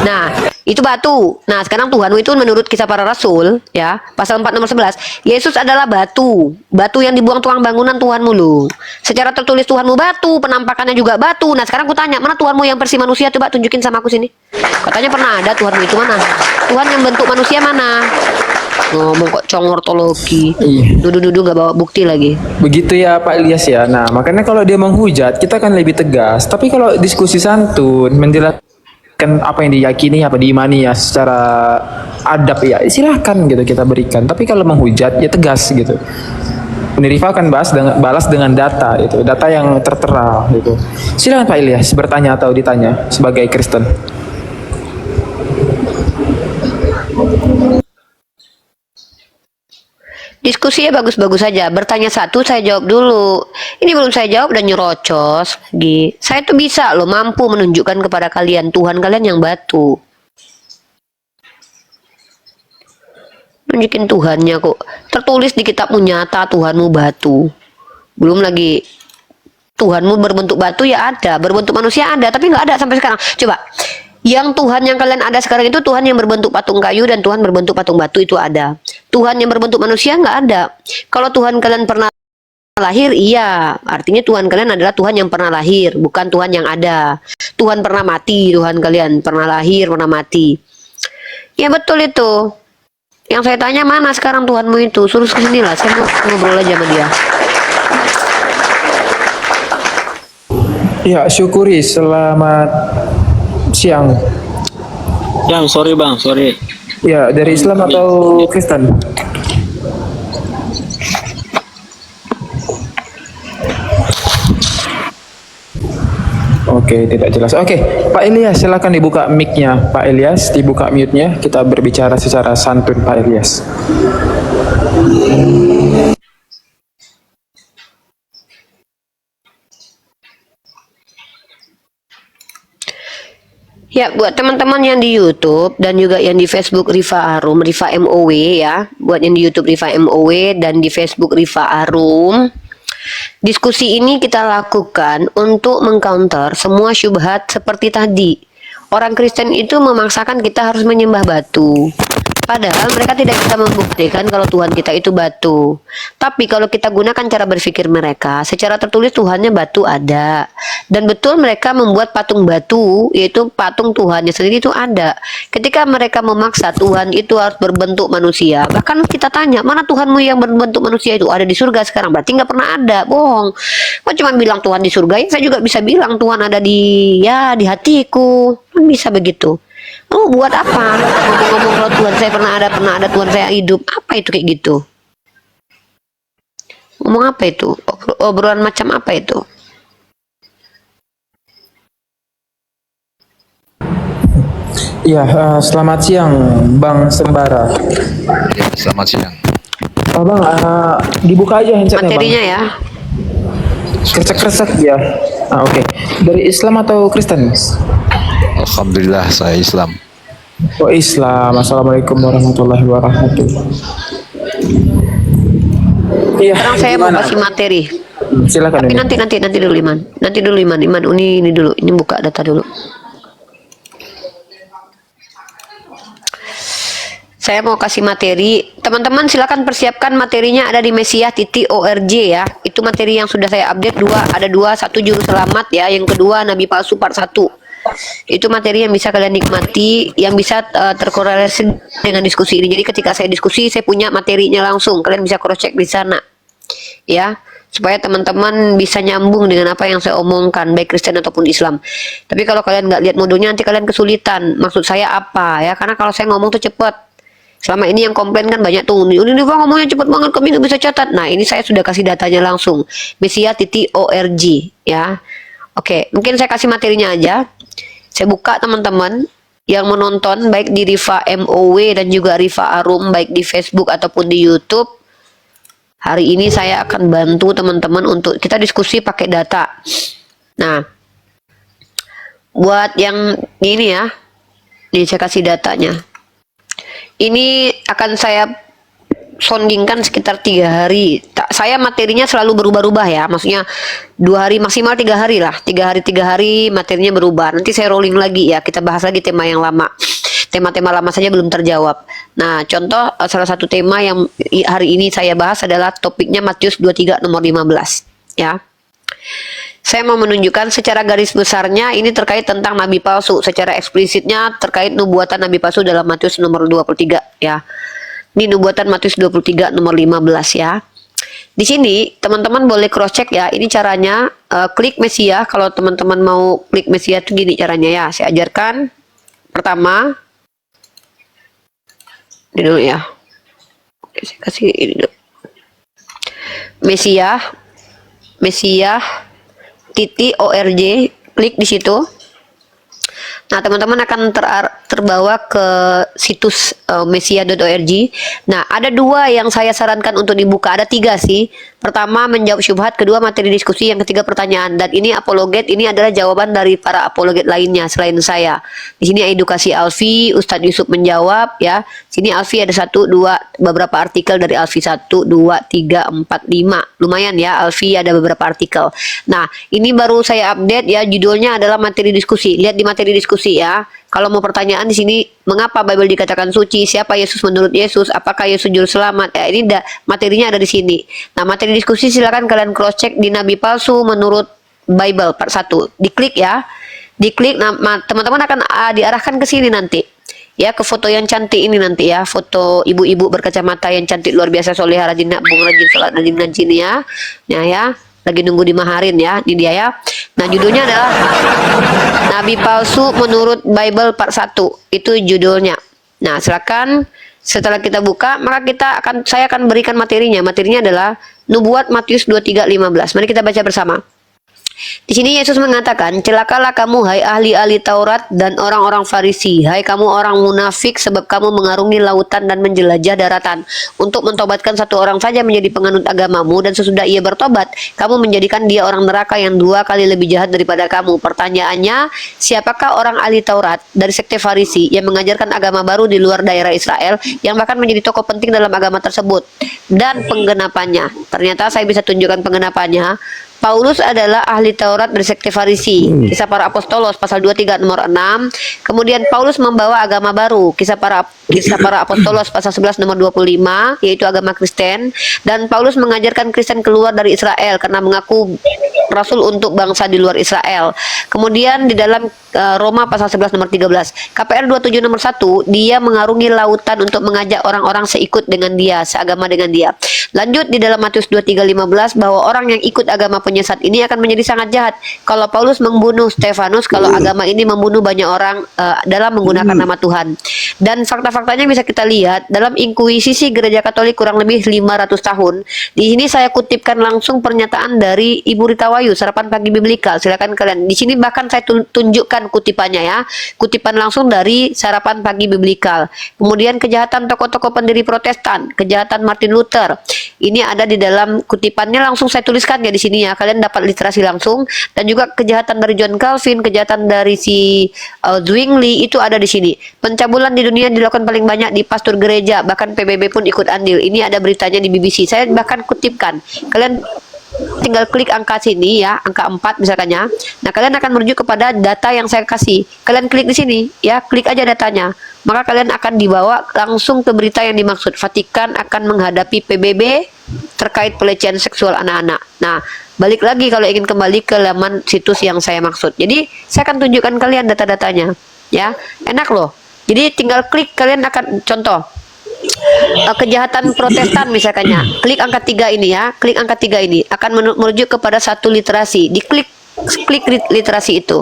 Nah, itu batu. Nah, sekarang Tuhanmu itu menurut kisah para rasul, ya, pasal 4 nomor 11, Yesus adalah batu. Batu yang dibuang tukang bangunan Tuhanmu lu. Secara tertulis Tuhanmu batu, penampakannya juga batu. Nah, sekarang aku tanya, mana Tuhanmu yang versi manusia? Coba tunjukin sama aku sini. Katanya pernah ada Tuhanmu itu mana? Tuhan yang bentuk manusia mana? Ngomong kok congortologi.
Iya.
Dudu-dudu nggak bawa bukti lagi.
Begitu ya Pak Ilyas ya. Nah, makanya kalau dia menghujat, kita kan lebih tegas. Tapi kalau diskusi santun, menjelaskan apa yang diyakini, apa diimani ya secara adab ya, silahkan gitu kita berikan. Tapi kalau menghujat, ya tegas gitu. Penirifa akan balas dengan data itu, data yang tertera gitu. Silakan Pak Ilyas bertanya atau ditanya sebagai Kristen.
Diskusinya bagus-bagus saja. Bertanya satu, saya jawab dulu. Ini belum saya jawab dan nyerocos lagi. Saya tuh bisa loh, mampu menunjukkan kepada kalian Tuhan kalian yang batu. Nunjukin Tuhannya kok. Tertulis di kitabmu nyata Tuhanmu batu. Belum lagi Tuhanmu berbentuk batu ya ada, berbentuk manusia ada, tapi nggak ada sampai sekarang. Coba, yang Tuhan yang kalian ada sekarang itu Tuhan yang berbentuk patung kayu dan Tuhan berbentuk patung batu itu ada. Tuhan yang berbentuk manusia nggak ada. Kalau Tuhan kalian pernah lahir, iya, artinya Tuhan kalian adalah Tuhan yang pernah lahir, bukan Tuhan yang ada. Tuhan pernah mati, Tuhan kalian pernah lahir, pernah mati. Ya betul itu. Yang saya tanya mana sekarang Tuhanmu itu? Suruh kesini lah, saya mau ngobrol aja sama dia.
Ya, syukuri. Selamat siang.
Ya, sorry bang, sorry.
Ya, dari Islam atau Kristen? Oke, tidak jelas. Oke, Pak Ilyas, silakan dibuka mic-nya. Pak Ilyas, dibuka mute-nya. Kita berbicara secara santun, Pak Ilyas.
Ya, buat teman-teman yang di YouTube dan juga yang di Facebook Rifa Arum, Rifa MOW ya. Buat yang di YouTube Rifa MOW dan di Facebook Rifa Arum. Diskusi ini kita lakukan untuk mengcounter semua syubhat seperti tadi. Orang Kristen itu memaksakan kita harus menyembah batu. Padahal mereka tidak bisa membuktikan kalau Tuhan kita itu batu. Tapi kalau kita gunakan cara berpikir mereka, secara tertulis Tuhannya batu ada. Dan betul mereka membuat patung batu, yaitu patung Tuhannya sendiri itu ada. Ketika mereka memaksa Tuhan itu harus berbentuk manusia, bahkan kita tanya, mana Tuhanmu yang berbentuk manusia itu? Ada di surga sekarang, berarti nggak pernah ada, bohong. Kok cuma bilang Tuhan di surga, ya saya juga bisa bilang Tuhan ada di hatiku. Kan bisa begitu. Oh, buat apa? Ngomong-ngomong kalau Tuhan saya pernah ada Tuhan saya hidup. Apa itu kayak gitu? Ngomong apa itu? Obrolan macam apa itu?
Ya, selamat siang Bang Sembara.
Selamat siang.
Bang, dibuka aja handsetnya
Materinya
Bang.
ya.
Kresek-kresek ya. Oke. Dari Islam atau Kristen?
Alhamdulillah saya Islam.
Oh, Islam. Assalamualaikum warahmatullahi wabarakatuh. Iya.
Sekarang saya mau kasih materi.
Silakan.
Tapi
Uni.
nanti dulu Iman. Nanti dulu Iman. Ini dulu. Ini buka data dulu. Saya mau kasih materi. Teman-teman silakan persiapkan materinya, ada di mesiah.org ya. Itu materi yang sudah saya update ada dua, satu juru selamat ya, yang kedua nabi palsu part 1. Itu materi yang bisa kalian nikmati, yang bisa terkorelasi dengan diskusi ini. Jadi ketika saya diskusi, saya punya materinya langsung. Kalian bisa cross check di sana. Ya, supaya teman-teman bisa nyambung dengan apa yang saya omongkan, baik Kristen ataupun Islam. Tapi kalau kalian nggak lihat modulnya, nanti kalian kesulitan. Maksud saya apa ya? Karena kalau saya ngomong tuh cepet. Selama ini yang komplain kan banyak tuh, ini ngomongnya cepet banget, kami nggak bisa catat. Nah, ini saya sudah kasih datanya langsung. Mesiah.org ya. Oke, mungkin saya kasih materinya aja. Saya buka teman-teman yang menonton baik di Rifa MOW dan juga Rifa Arum, baik di Facebook ataupun di YouTube. Hari ini saya akan bantu teman-teman untuk kita diskusi pakai data. Nah, buat yang ini ya, ini saya kasih datanya. Ini akan saya soundingkan sekitar 3 hari. Saya materinya selalu berubah-ubah ya, maksudnya 2 hari maksimal 3 hari lah. 3 hari materinya berubah. Nanti saya rolling lagi ya, kita bahas lagi tema yang lama. Tema-tema lama saja belum terjawab. Nah, contoh salah satu tema yang hari ini saya bahas adalah topiknya Matius 23 nomor 15 ya. Saya mau menunjukkan secara garis besarnya ini terkait tentang nabi palsu, secara eksplisitnya terkait nubuatan nabi palsu dalam Matius nomor 23 ya. Ini nubuatan Matius 23 nomor 15 ya. Di sini teman-teman boleh cross check ya. Ini caranya klik Mesiah. Kalau teman-teman mau klik Mesiah itu gini caranya ya. Saya ajarkan. Pertama, ini dulu ya. Oke, saya kasih ini dulu. Mesiah.org, klik di situ. Nah, teman-teman akan terbawa ke situs mesiah.org. Nah, ada 2 yang saya sarankan untuk dibuka. Ada 3 sih. Pertama, menjawab syubhat. Kedua, materi diskusi. Yang ketiga, pertanyaan. Dan ini apologet. Ini adalah jawaban dari para apologet lainnya selain saya. Di sini edukasi Alfi, Ustadz Yusuf menjawab ya. Sini Alfi ada 1, 2, beberapa artikel dari Alfi 1, 2, 3, 4, 5. Lumayan ya, Alfi ada beberapa artikel. Nah, ini baru saya update ya. Judulnya adalah materi diskusi. Lihat di materi diskusi ya. Kalau mau pertanyaan di sini, mengapa Bible dikatakan suci? Siapa Yesus menurut Yesus? Apakah Yesus juru selamat? Ya, ini materinya ada di sini. Nah, materi diskusi silakan kalian cross check di nabi palsu menurut Bible part 1. Diklik ya. Diklik, nah teman-teman akan diarahkan ke sini nanti. Ya, ke foto yang cantik ini nanti ya. Foto ibu-ibu berkacamata yang cantik luar biasa, solehah, rajin nabung, rajin sholat, rajin ngaji nih ya. Nah ya. Lagi nunggu dimaharin ya, ini dia ya. Nah, judulnya adalah Nabi Palsu menurut Bible part 1. Itu judulnya. Nah, silakan setelah kita buka, maka saya akan berikan materinya. Materinya adalah nubuat Matius 23:15. Mari kita baca bersama. Di sini Yesus mengatakan, celakalah kamu hai ahli-ahli Taurat dan orang-orang Farisi, hai kamu orang munafik, sebab kamu mengarungi lautan dan menjelajah daratan untuk mentobatkan satu orang saja menjadi penganut agamamu, dan sesudah ia bertobat, kamu menjadikan dia orang neraka yang 2 kali lebih jahat daripada kamu. Pertanyaannya, siapakah orang ahli Taurat dari sekte Farisi yang mengajarkan agama baru di luar daerah Israel, yang bahkan menjadi tokoh penting dalam agama tersebut? Dan penggenapannya, ternyata saya bisa tunjukkan penggenapannya. Paulus adalah ahli Taurat dari sekte Farisi. Kisah para Apostolos pasal 23 nomor 6. Kemudian Paulus membawa agama baru. Kisah para Apostolos pasal 11 nomor 25, yaitu agama Kristen. Dan Paulus mengajarkan Kristen keluar dari Israel karena mengaku rasul untuk bangsa di luar Israel. Kemudian di dalam Roma pasal 11 nomor 13. KPR 27 nomor 1, dia mengarungi lautan untuk mengajak orang-orang seikut dengan dia, seagama dengan dia. Lanjut di dalam Matius 23:15 bahwa orang yang ikut agama penyesat ini akan menjadi sangat jahat. Kalau Paulus membunuh Stefanus, kalau agama ini membunuh banyak orang dalam menggunakan nama Tuhan. Dan fakta-faktanya bisa kita lihat dalam inkuisisi gereja Katolik kurang lebih 500 tahun. Di sini saya kutipkan langsung pernyataan dari Ibu Rita Wayu, Sarapan Pagi Biblikal. Silakan kalian. Di sini bahkan saya tunjukkan kutipannya ya. Kutipan langsung dari Sarapan Pagi Biblikal. Kemudian kejahatan tokoh-tokoh pendiri Protestan, kejahatan Martin Luther. Ini ada di dalam kutipannya, langsung saya tuliskan ya di sini ya. Kalian dapat literasi langsung. Dan juga kejahatan dari John Calvin, kejahatan dari si Zwingli itu ada di sini. Pencabulan di dunia dilakukan paling banyak di pastor gereja, bahkan PBB pun ikut andil. Ini ada beritanya di BBC. Saya bahkan kutipkan. Kalian tinggal klik angka sini ya, angka 4 misalkannya. Nah, kalian akan merujuk kepada data yang saya kasih. Kalian klik di sini ya, klik aja datanya. Maka kalian akan dibawa langsung ke berita yang dimaksud. Vatikan akan menghadapi PBB terkait pelecehan seksual anak-anak. Nah, balik lagi kalau ingin kembali ke laman situs yang saya maksud. Jadi, saya akan tunjukkan kalian data-datanya. Ya, enak loh. Jadi tinggal klik, kalian akan contoh kejahatan Protestan misalkannya. Klik angka 3 ini ya, klik angka 3 ini akan merujuk kepada satu literasi. Diklik literasi itu,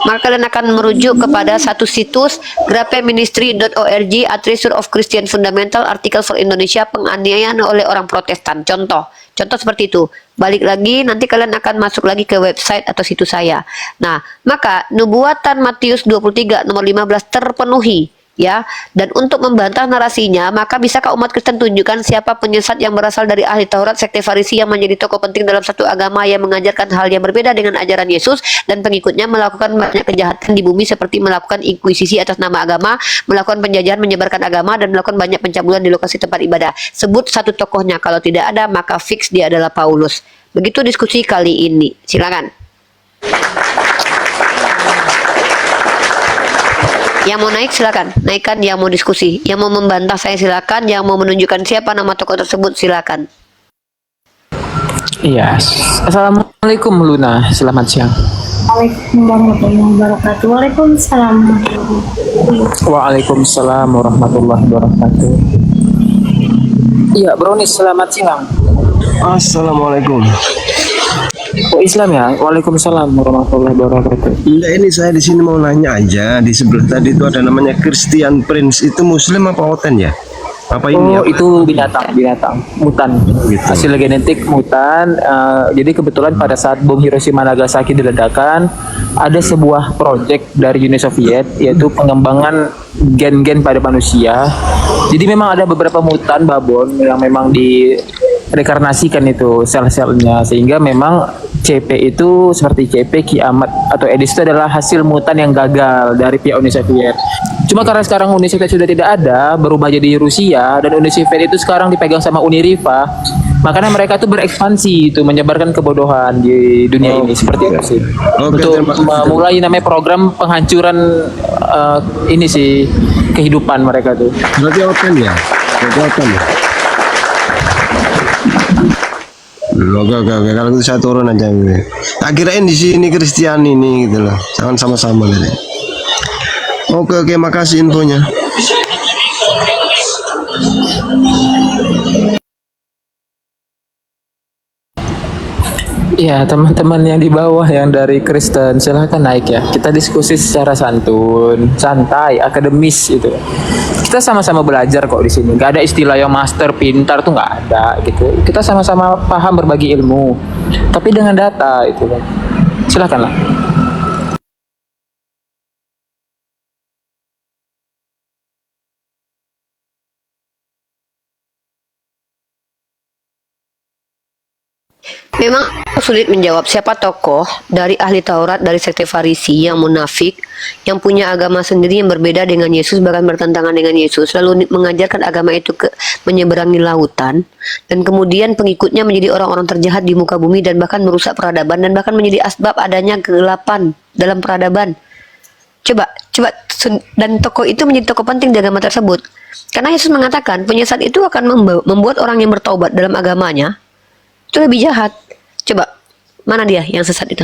maka kalian akan merujuk kepada satu situs grapeministry.org, A Treasure of Christian Fundamental Article for Indonesia, penganiayaan oleh orang Protestan. Contoh seperti itu. Balik lagi, nanti kalian akan masuk lagi ke website atau situs saya. Nah, maka nubuatan Matius 23 nomor 15 terpenuhi. Ya, dan untuk membantah narasinya, maka bisakah umat Kristen tunjukkan siapa penyesat yang berasal dari ahli Taurat, sekte Farisi yang menjadi tokoh penting dalam satu agama yang mengajarkan hal yang berbeda dengan ajaran Yesus, dan pengikutnya melakukan banyak kejahatan di bumi seperti melakukan inkuisisi atas nama agama, melakukan penjajahan menyebarkan agama, dan melakukan banyak pencabulan di lokasi tempat ibadah. Sebut satu tokohnya, kalau tidak ada maka fix dia adalah Paulus. Begitu diskusi kali ini. Silakan. Yang mau naik silakan, naikkan. Yang mau diskusi, yang mau membantah saya silakan, yang mau menunjukkan siapa nama tokoh tersebut silakan.
Iya. Assalamualaikum Luna, selamat siang.
Waalaikumsalam warahmatullahi wabarakatuh. Waalaikumsalam.
Waalaikumsalam warahmatullahi wabarakatuh. Iya, Bronis, selamat siang.
Assalamualaikum.
Oh, Islam ya? Waalaikumsalam warahmatullahi wabarakatuh.
Enggak, ini saya di sini mau nanya aja. Di sebelah tadi itu ada namanya Christian Prince. Itu Muslim apa Oten ya? Apa ini?
Oh, itu binatang mutan.
Gitu.
Hasil genetik mutan. Jadi kebetulan pada saat bom Hiroshima Nagasaki diledakkan, ada sebuah proyek dari Uni Soviet, yaitu pengembangan gen-gen pada manusia. Jadi memang ada beberapa mutan babon yang memang direkarnasikan itu sel-selnya, sehingga memang CP itu seperti CP, Kiamat atau Edis itu adalah hasil mutan yang gagal dari pihak Uni Soviet. Cuma karena sekarang Uni Soviet sudah tidak ada, berubah jadi Rusia, dan Uni Soviet itu sekarang dipegang sama Uni Rifa, makanya mereka tuh berekspansi itu, menyebarkan kebodohan di dunia ini seperti itu sih. Untuk memulai namanya program penghancuran ini sih kehidupan mereka tuh.
Berarti Oten ya? Berarti Oten ya? Oke. Kalau itu saya turun aja. Tak kirain di sini Kristian ini gitu loh. Jangan sama-sama gitu. Oke, makasih infonya.
Ya, teman-teman yang di bawah yang dari Kristen, silahkan naik ya. Kita diskusi secara santun, santai, akademis gitu. Kita sama-sama belajar kok di sini. Gak ada istilah yang master, pintar tuh nggak ada gitu. Kita sama-sama paham berbagi ilmu, tapi dengan data itu kan. Silakanlah.
Memang sulit menjawab siapa tokoh dari ahli Taurat dari sekte Farisi yang munafik, yang punya agama sendiri yang berbeda dengan Yesus, bahkan bertentangan dengan Yesus, lalu mengajarkan agama itu ke menyeberangi lautan, dan kemudian pengikutnya menjadi orang-orang terjahat di muka bumi dan bahkan merusak peradaban dan bahkan menjadi asbab adanya kegelapan dalam peradaban. Coba, dan tokoh itu menjadi tokoh penting di agama tersebut. Karena Yesus mengatakan penyesat itu akan membuat orang yang bertaubat dalam agamanya itu lebih jahat. Coba, mana dia yang sesat itu?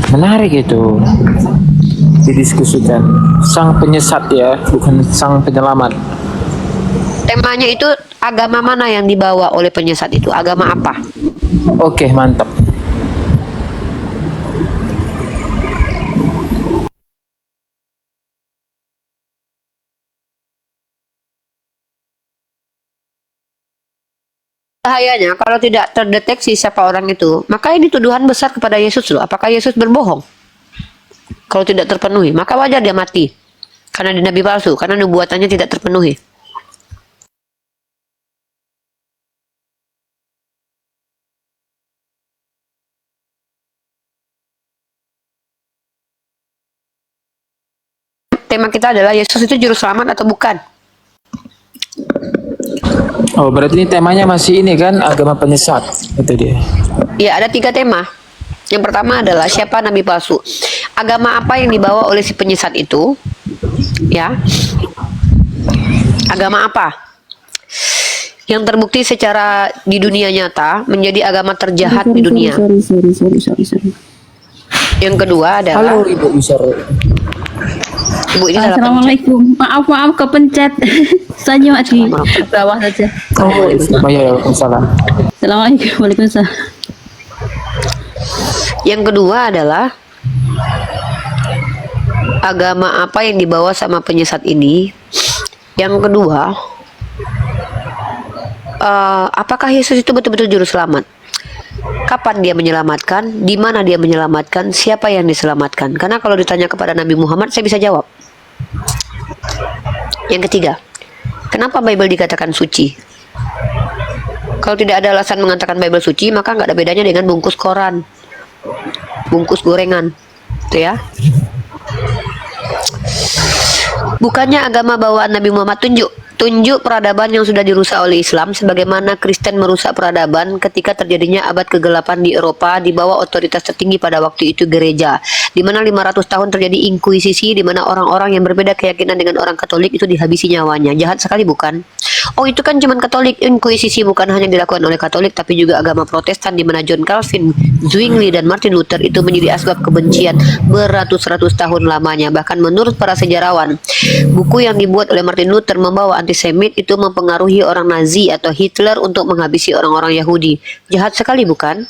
Menarik itu didiskusikan. Sang penyesat ya, bukan sang penyelamat.
Temanya itu agama mana yang dibawa oleh penyesat itu? Agama apa?
Oke, mantap.
Bahayanya kalau tidak terdeteksi siapa orang itu, maka ini tuduhan besar kepada Yesus loh. Apakah Yesus berbohong? Kalau tidak terpenuhi, maka wajar dia mati. Karena dia nabi palsu, karena nubuatannya tidak terpenuhi. Tema kita adalah Yesus itu juru selamat atau bukan?
Oh, berarti ini temanya masih ini kan, agama penyesat. Itu dia.
Ya, ada 3 tema. Yang pertama adalah siapa nabi palsu. Agama apa yang dibawa oleh si penyesat itu? Ya. Agama apa? Yang terbukti secara di dunia nyata menjadi agama terjahat di dunia.
Sorry.
Yang kedua adalah
Halo Ibu Isar.
Ibu ini salah pencet.
Assalamualaikum. Maaf kepencet. Saya nyimak di bawah saja.
Oh ya, salam.
Assalamualaikum. Waalaikumsalam.
Yang kedua adalah agama apa yang dibawa sama penyesat ini. Yang kedua, apakah Yesus itu betul-betul juru selamat? Kapan dia menyelamatkan? Di mana dia menyelamatkan? Siapa yang diselamatkan? Karena kalau ditanya kepada Nabi Muhammad, saya bisa jawab. Yang ketiga, kenapa Bible dikatakan suci? Kalau tidak ada alasan mengatakan Bible suci, maka nggak ada bedanya dengan bungkus koran, bungkus gorengan, itu ya. Bukannya agama bawaan Nabi Muhammad tunjuk peradaban yang sudah dirusak oleh Islam, sebagaimana Kristen merusak peradaban ketika terjadinya abad kegelapan di Eropa di bawah otoritas tertinggi pada waktu itu gereja, di mana 500 tahun terjadi inkuisisi, di mana orang-orang yang berbeda keyakinan dengan orang Katolik itu dihabisi nyawanya. Jahat sekali bukan? Oh, itu kan cuman Katolik. Inkuisisi bukan hanya dilakukan oleh Katolik, tapi juga agama Protestan, di mana John Calvin, Zwingli, dan Martin Luther itu menjadi asbab kebencian beratus-ratus tahun lamanya. Bahkan menurut para sejarawan, buku yang dibuat oleh Martin Luther membawa antisemit itu mempengaruhi orang Nazi atau Hitler untuk menghabisi orang-orang Yahudi. Jahat sekali bukan?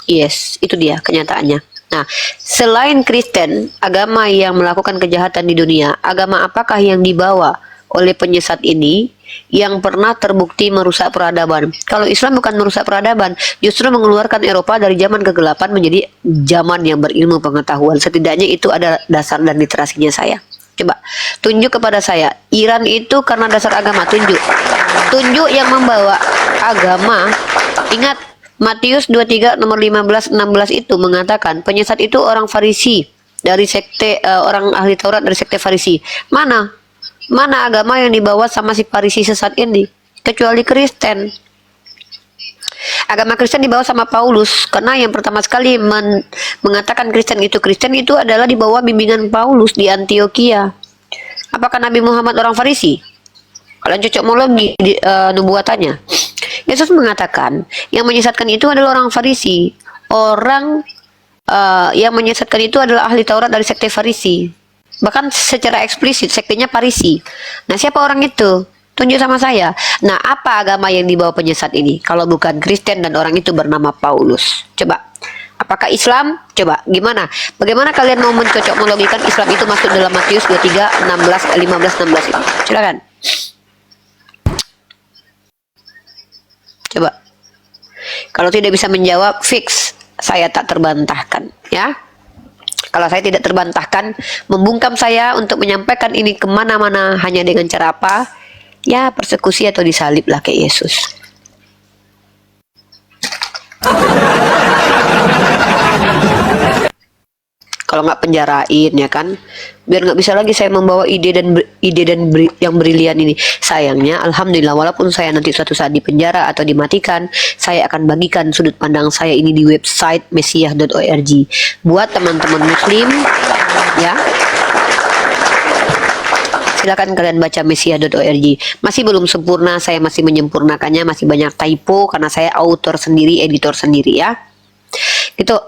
Yes, itu dia kenyataannya. Nah, selain Kristen, agama yang melakukan kejahatan di dunia, agama apakah yang dibawa oleh penyesat ini yang pernah terbukti merusak peradaban? Kalau Islam bukan merusak peradaban, justru mengeluarkan Eropa dari zaman kegelapan menjadi zaman yang berilmu pengetahuan. Setidaknya itu ada dasar dan literasinya saya. Coba tunjuk kepada saya, Iran itu karena dasar agama, tunjuk yang membawa agama. Ingat Matius 23 nomor 15-16 itu mengatakan penyesat itu orang Farisi dari sekte orang ahli Taurat dari sekte Farisi. Mana agama yang dibawa sama si Farisi sesat ini, kecuali Kristen. Agama Kristen dibawa sama Paulus, karena yang pertama sekali mengatakan Kristen itu adalah di bawah bimbingan Paulus di Antioquia. Apakah Nabi Muhammad orang Farisi? Kalian cocokmologi nubuatannya. Yesus mengatakan yang menyesatkan itu adalah orang Farisi. Orang yang menyesatkan itu adalah ahli Taurat dari sekte Farisi. Bahkan secara eksplisit sektenya Farisi. Nah, siapa orang itu? Tunjuk sama saya. Nah, apa agama yang dibawa penyesat ini? Kalau bukan Kristen dan orang itu bernama Paulus. Coba. Apakah Islam? Coba. Gimana? Bagaimana kalian mau mencocokmologikan Islam itu masuk dalam Matius 23, 15, 16 itu? Silakan. Coba. Kalau tidak bisa menjawab, fix. saya tak terbantahkan, ya. Kalau saya tidak terbantahkan, membungkam saya untuk menyampaikan ini kemana-mana hanya dengan cara apa? Ya, persekusi atau disalib lah kayak Yesus. Kalau nggak penjarain, ya kan, biar nggak bisa lagi saya membawa ide yang brilian ini. Sayangnya, alhamdulillah, walaupun saya nanti suatu saat dipenjara atau dimatikan, saya akan bagikan sudut pandang saya ini di website mesiah.org buat teman-teman muslim, ya. Silakan kalian baca mesiah.org. Masih belum sempurna, saya masih menyempurnakannya, masih banyak typo karena saya author sendiri, editor sendiri, ya. Itu.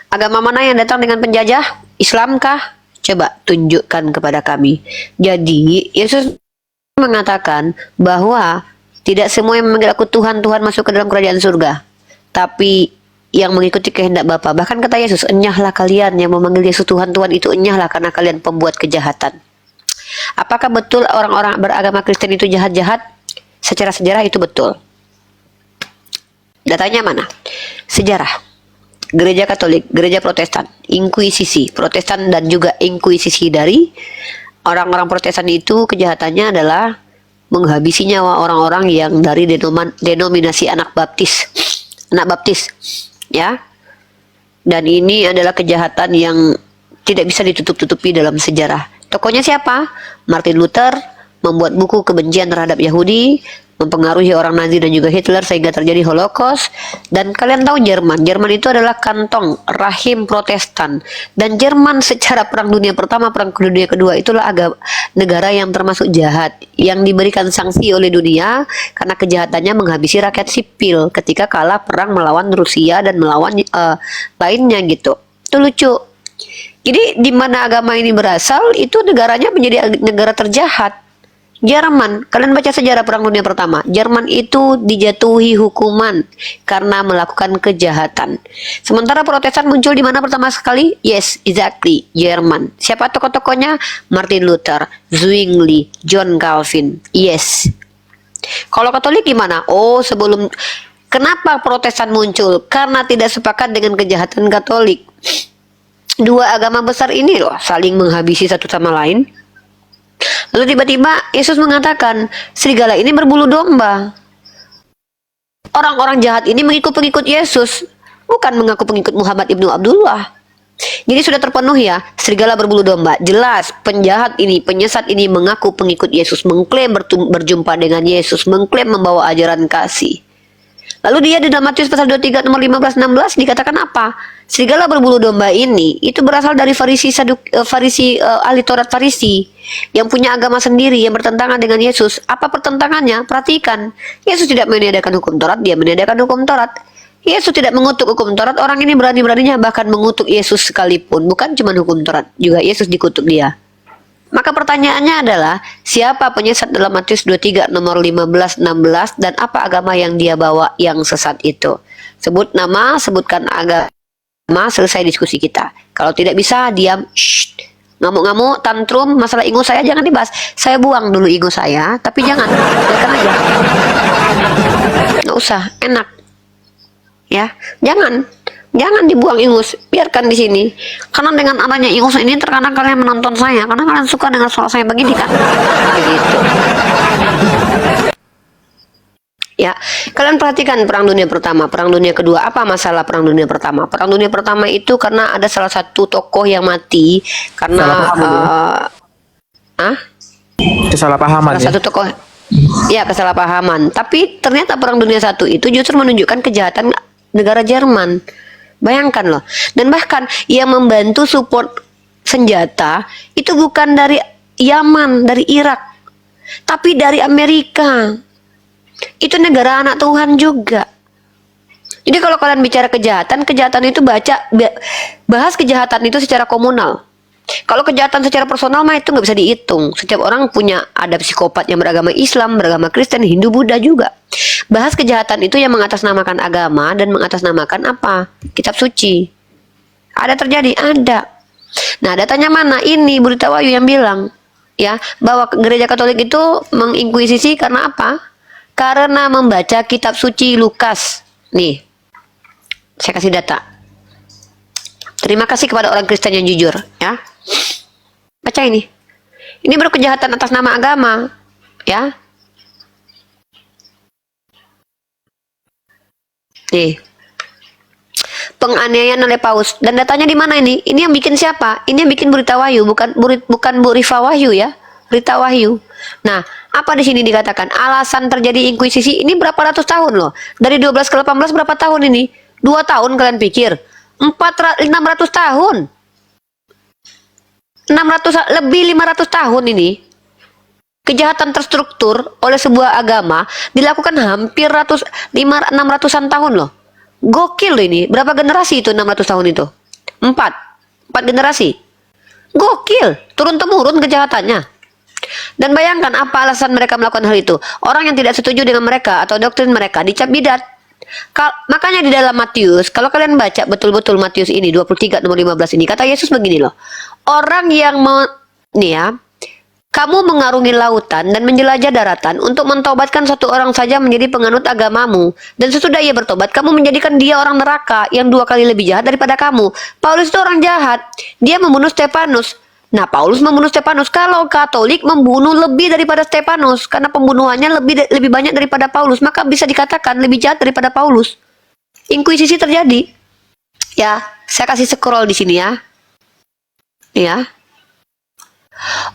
Agama mana yang datang dengan penjajah? Islamkah? Coba tunjukkan kepada kami. Jadi, Yesus mengatakan bahwa tidak semua yang memanggil aku Tuhan, Tuhan masuk ke dalam kerajaan surga. Tapi yang mengikuti kehendak Bapa. Bahkan kata Yesus, enyahlah kalian yang memanggil Yesus Tuhan, Tuhan itu enyahlah karena kalian pembuat kejahatan. Apakah betul orang-orang beragama Kristen itu jahat-jahat? Secara sejarah itu betul. Datanya mana? Sejarah. Gereja Katolik, Gereja Protestan, Inkuisisi, Protestan dan juga Inkuisisi dari orang-orang Protestan itu kejahatannya adalah menghabisi nyawa orang-orang yang dari denominasi anak baptis, ya. Dan ini adalah kejahatan yang tidak bisa ditutup-tutupi dalam sejarah. Tokohnya siapa? Martin Luther membuat buku kebencian terhadap Yahudi, mempengaruhi orang Nazi dan juga Hitler sehingga terjadi Holocaust. Dan kalian tahu Jerman itu adalah kantong rahim Protestan, dan Jerman secara Perang Dunia Pertama, Perang Dunia Kedua itulah negara yang termasuk jahat, yang diberikan sanksi oleh dunia karena kejahatannya menghabisi rakyat sipil ketika kalah perang melawan Rusia dan melawan lainnya gitu. Itu lucu. Jadi di mana agama ini berasal, itu negaranya menjadi negara terjahat. Jerman, kalian baca sejarah Perang Dunia Pertama, Jerman itu dijatuhi hukuman karena melakukan kejahatan. Sementara Protestan muncul di mana pertama sekali? Yes, exactly, Jerman. Siapa tokoh-tokohnya? Martin Luther, Zwingli, John Calvin. Yes. Kalau Katolik gimana? Oh, kenapa Protestan muncul? Karena tidak sepakat dengan kejahatan Katolik. Dua agama besar ini loh saling menghabisi satu sama lain. Lalu tiba-tiba Yesus mengatakan, serigala ini berbulu domba. Orang-orang jahat ini mengaku pengikut Yesus, bukan mengaku pengikut Muhammad ibnu Abdullah. Jadi sudah terpenuhi ya, serigala berbulu domba. Jelas penjahat ini, penyesat ini mengaku pengikut Yesus, mengklaim berjumpa dengan Yesus, mengklaim membawa ajaran kasih. Lalu dia di dalam Matius pasal 23 nomor 15-16 dikatakan apa? Serigala berbulu domba ini itu berasal dari ahli Taurat Farisi yang punya agama sendiri yang bertentangan dengan Yesus. Apa pertentangannya? Perhatikan. Yesus tidak meniadakan hukum Taurat, dia meniadakan hukum Taurat. Yesus tidak mengutuk hukum Taurat, orang ini berani-beraninya bahkan mengutuk Yesus sekalipun. Bukan cuma hukum Taurat, juga Yesus dikutuk dia. Maka pertanyaannya adalah, siapa penyesat dalam Matius 23 nomor 15-16 dan apa agama yang dia bawa yang sesat itu? Sebut nama, sebutkan agama, selesai diskusi kita. Kalau tidak bisa, diam, ngamuk-ngamuk, tantrum, masalah ingus saya jangan dibahas. Saya buang dulu ingus saya, tapi jangan, biarkan aja. Nggak usah, enak. Ya, jangan dibuang ingus, biarkan di sini. Karena dengan adanya ingus ini terkadang kalian menonton saya, karena kalian suka dengan suara saya begini kan. Begitu. Ya, kalian perhatikan Perang Dunia Pertama, Perang Dunia Kedua. Apa masalah Perang Dunia Pertama? Perang Dunia Pertama itu karena ada salah satu tokoh yang mati karena
kesalahpahaman.
Salah satu tokoh, ya kesalahpahaman. Tapi ternyata Perang Dunia I itu justru menunjukkan kejahatan negara Jerman. Bayangkan loh. Dan bahkan yang membantu support senjata itu bukan dari Yaman, dari Irak, tapi dari Amerika. Itu negara anak Tuhan juga. Jadi kalau kalian bicara kejahatan itu bahas kejahatan itu secara komunal. Kalau kejahatan secara personal mah itu nggak bisa dihitung. Setiap orang punya, ada psikopat yang beragama Islam, beragama Kristen, Hindu, Buddha juga. Bahas kejahatan itu yang mengatasnamakan agama dan mengatasnamakan apa? Kitab suci. Ada terjadi? Ada. Nah, datanya mana? Ini Berita Wahyu yang bilang, ya, bahwa gereja Katolik itu menginkuisisi karena apa? Karena membaca kitab suci Lukas. Nih, saya kasih data. Terima kasih kepada orang Kristen yang jujur, ya. Baca ini. Ini baru kejahatan atas nama agama, ya. Nih. Penganiayaan oleh Paus. Dan datanya di mana ini? Ini yang bikin siapa? Ini yang bikin Berita Wahyu, bukan Bu Rifa Wahyu ya. Berita Wahyu. Nah, apa di sini dikatakan? Alasan terjadi inkuisisi ini berapa ratus tahun loh. Dari 12 ke 18 berapa tahun ini? 2 tahun kalian pikir? 600 tahun. 600 lebih 500 tahun ini. Kejahatan terstruktur oleh sebuah agama dilakukan hampir 600-an tahun loh. Gokil loh ini. Berapa generasi itu 600 tahun itu? 4 generasi. Gokil. Turun-temurun kejahatannya. Dan bayangkan apa alasan mereka melakukan hal itu. Orang yang tidak setuju dengan mereka atau doktrin mereka dicap bidat. Makanya di dalam Matius, kalau kalian baca betul-betul Matius ini 23 nomor 15 ini, kata Yesus begini loh. Orang yang nih ya, kamu mengarungi lautan dan menjelajah daratan untuk mentaubatkan satu orang saja menjadi penganut agamamu. Dan sesudah ia bertobat, kamu menjadikan dia orang neraka yang 2 kali lebih jahat daripada kamu. Paulus itu orang jahat. Dia membunuh Stefanus. Nah, Paulus membunuh Stefanus. Kalau Katolik membunuh lebih daripada Stefanus, karena pembunuhannya lebih banyak daripada Paulus, maka bisa dikatakan lebih jahat daripada Paulus. Inkuisisi terjadi. Ya, saya kasih scroll di sini ya. Ya.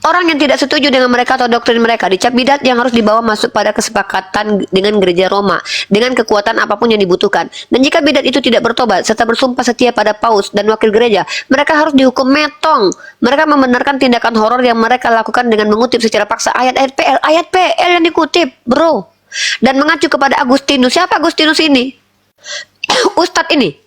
Orang yang tidak setuju dengan mereka atau doktrin mereka dicap bidat yang harus dibawa masuk pada kesepakatan dengan gereja Roma dengan kekuatan apapun yang dibutuhkan. Dan jika bidat itu tidak bertobat serta bersumpah setia pada paus dan wakil gereja, mereka harus dihukum metong. Mereka membenarkan tindakan horor yang mereka lakukan dengan mengutip secara paksa ayat PL yang dikutip, bro. Dan mengacu kepada Agustinus. Siapa Agustinus ini? Ustadz ini.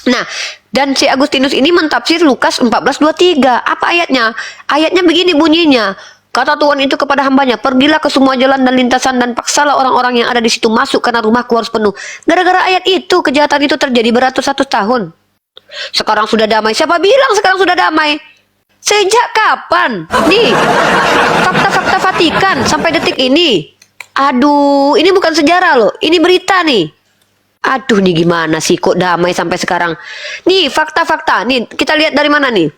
Nah, dan si Agustinus ini mentafsir Lukas 14:23. Apa ayatnya? Ayatnya begini bunyinya. Kata Tuhan itu kepada hambanya, pergilah ke semua jalan dan lintasan dan paksalah orang-orang yang ada di situ masuk karena rumahku harus penuh. Gara-gara ayat itu, kejahatan itu terjadi beratus-ratus tahun. Sekarang sudah damai. Siapa bilang sekarang sudah damai? Sejak kapan? Nih, fakta-fakta Vatikan sampai detik ini. Aduh, ini bukan sejarah loh. Ini berita nih. Aduh, nih gimana sih kok damai sampai sekarang? Nih fakta-fakta, nih kita lihat dari mana nih?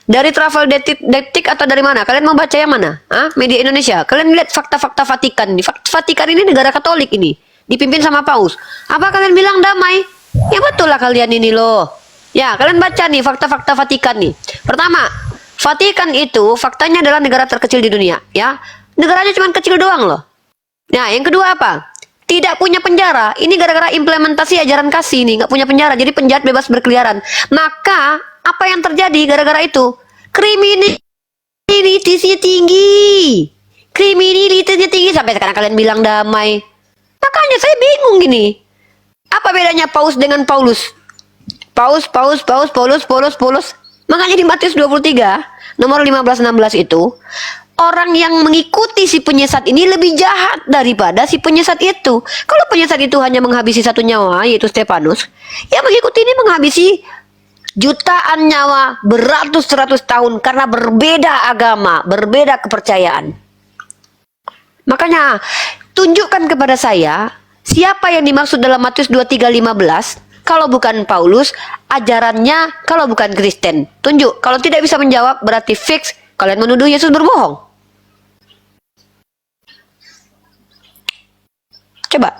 Dari Travel Detik atau dari mana? Kalian mau baca yang mana? Hah? Media Indonesia. Kalian lihat fakta-fakta Vatikan. Vatikan ini negara Katolik ini, dipimpin sama Paus. Apa kalian bilang damai? Ya betul lah kalian ini loh. Ya, kalian baca nih fakta-fakta Vatikan nih. Pertama, Vatikan itu faktanya adalah negara terkecil di dunia, ya. Negaranya cuma kecil doang loh. Nah, yang kedua apa? Tidak punya penjara. Ini gara-gara implementasi ajaran kasih nih, nggak punya penjara. Jadi penjahat bebas berkeliaran. Maka apa yang terjadi gara-gara itu? Kriminalitasnya tinggi. Kriminalitasnya tinggi sampai sekarang kalian bilang damai. Makanya saya bingung gini. Apa bedanya Paus dengan Paulus? Paulus. Makanya di Matius 23 nomor 15-16 itu, orang yang mengikuti si penyesat ini lebih jahat daripada si penyesat itu. Kalau penyesat itu hanya menghabisi satu nyawa, yaitu Stefanus, yang mengikuti ini menghabisi jutaan nyawa beratus-ratus tahun karena berbeda agama, berbeda kepercayaan. Makanya, tunjukkan kepada saya siapa yang dimaksud dalam Matius 23:15. Kalau bukan Paulus, ajarannya kalau bukan Kristen. Tunjuk. Kalau tidak bisa menjawab, berarti fix kalian menuduh Yesus berbohong. Coba,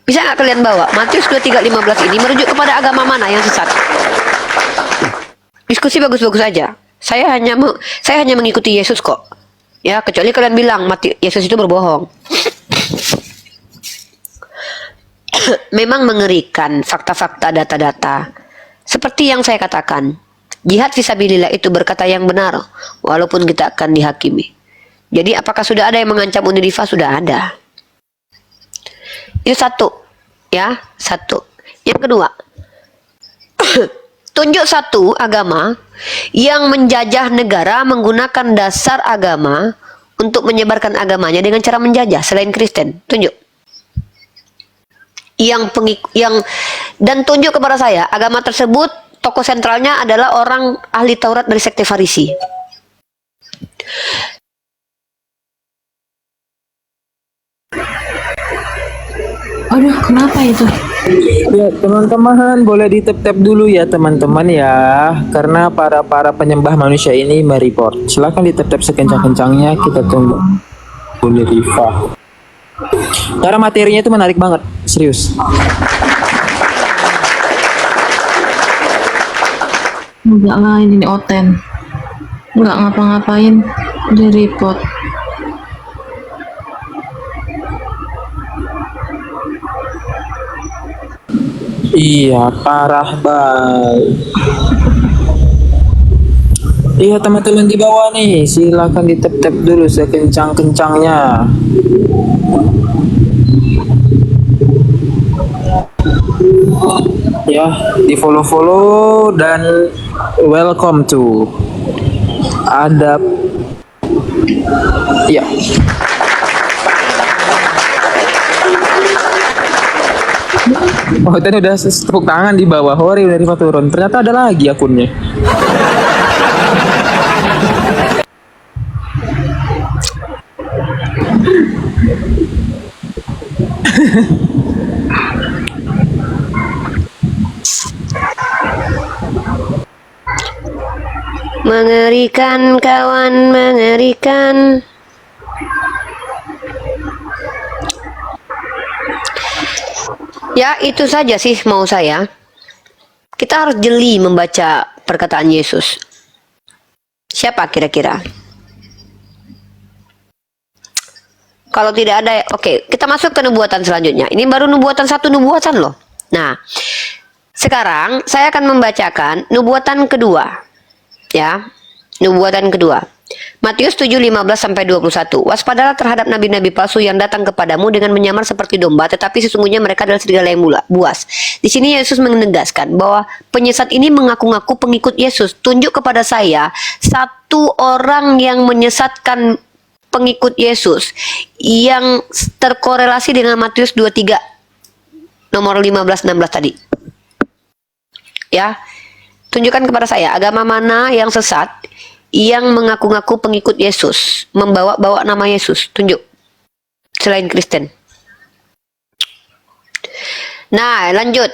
bisa nggak kalian bawa Matius 23:15 ini merujuk kepada agama mana yang sesat? Diskusi bagus-bagus aja. Saya hanya mengikuti Yesus kok. Ya, kecuali kalian bilang Yesus itu berbohong. Memang mengerikan fakta-fakta, data-data. Seperti yang saya katakan, jihad fisabilillah itu berkata yang benar, walaupun kita akan dihakimi. Jadi apakah sudah ada yang mengancam Unirifa? Sudah ada. Itu satu, ya, satu. Yang kedua, tunjuk satu agama yang menjajah negara menggunakan dasar agama untuk menyebarkan agamanya dengan cara menjajah selain Kristen. Tunjuk. Dan tunjuk kepada saya agama tersebut tokoh sentralnya adalah orang ahli Taurat dari sekte Farisi.
Aduh, kenapa itu?
Ya teman-teman boleh di tap dulu ya teman-teman ya, karena para penyembah manusia ini mereport. Silahkan di tap sekencang-kencangnya, kita tunggu. Boleh Riva. Karena materinya itu menarik banget, serius.
Enggak lah, ini Oten. Enggak ngapa-ngapain, di report.
Iya, parah banget. Iya teman-teman di bawah nih, silakan di tap dulu sekencang-kencangnya. Ya, di follow dan welcome to Adab. Ya. Oh, tadi udah tepuk tangan di bawah. Hore dari turun. Ternyata ada lagi akunnya.
Mengerikan kawan, mengerikan. Ya, itu saja sih mau saya. Kita harus jeli membaca perkataan Yesus. Siapa kira-kira? Kalau tidak ada, oke, kita masuk ke nubuatan selanjutnya. Ini baru satu nubuatan loh. Nah, sekarang saya akan membacakan nubuatan kedua. Ya, nubuatan kedua. Matius 7:15-21. Waspadalah terhadap nabi-nabi palsu yang datang kepadamu dengan menyamar seperti domba, tetapi sesungguhnya mereka adalah serigala yang buas. Di sini Yesus menegaskan bahwa penyesat ini mengaku-ngaku pengikut Yesus. Tunjuk kepada saya satu orang yang menyesatkan pengikut Yesus yang terkorelasi dengan Matius 23 nomor 15-16 tadi. Ya. Tunjukkan kepada saya agama mana yang sesat yang mengaku-ngaku pengikut Yesus, membawa-bawa nama Yesus. Tunjuk. Selain Kristen. Nah, lanjut.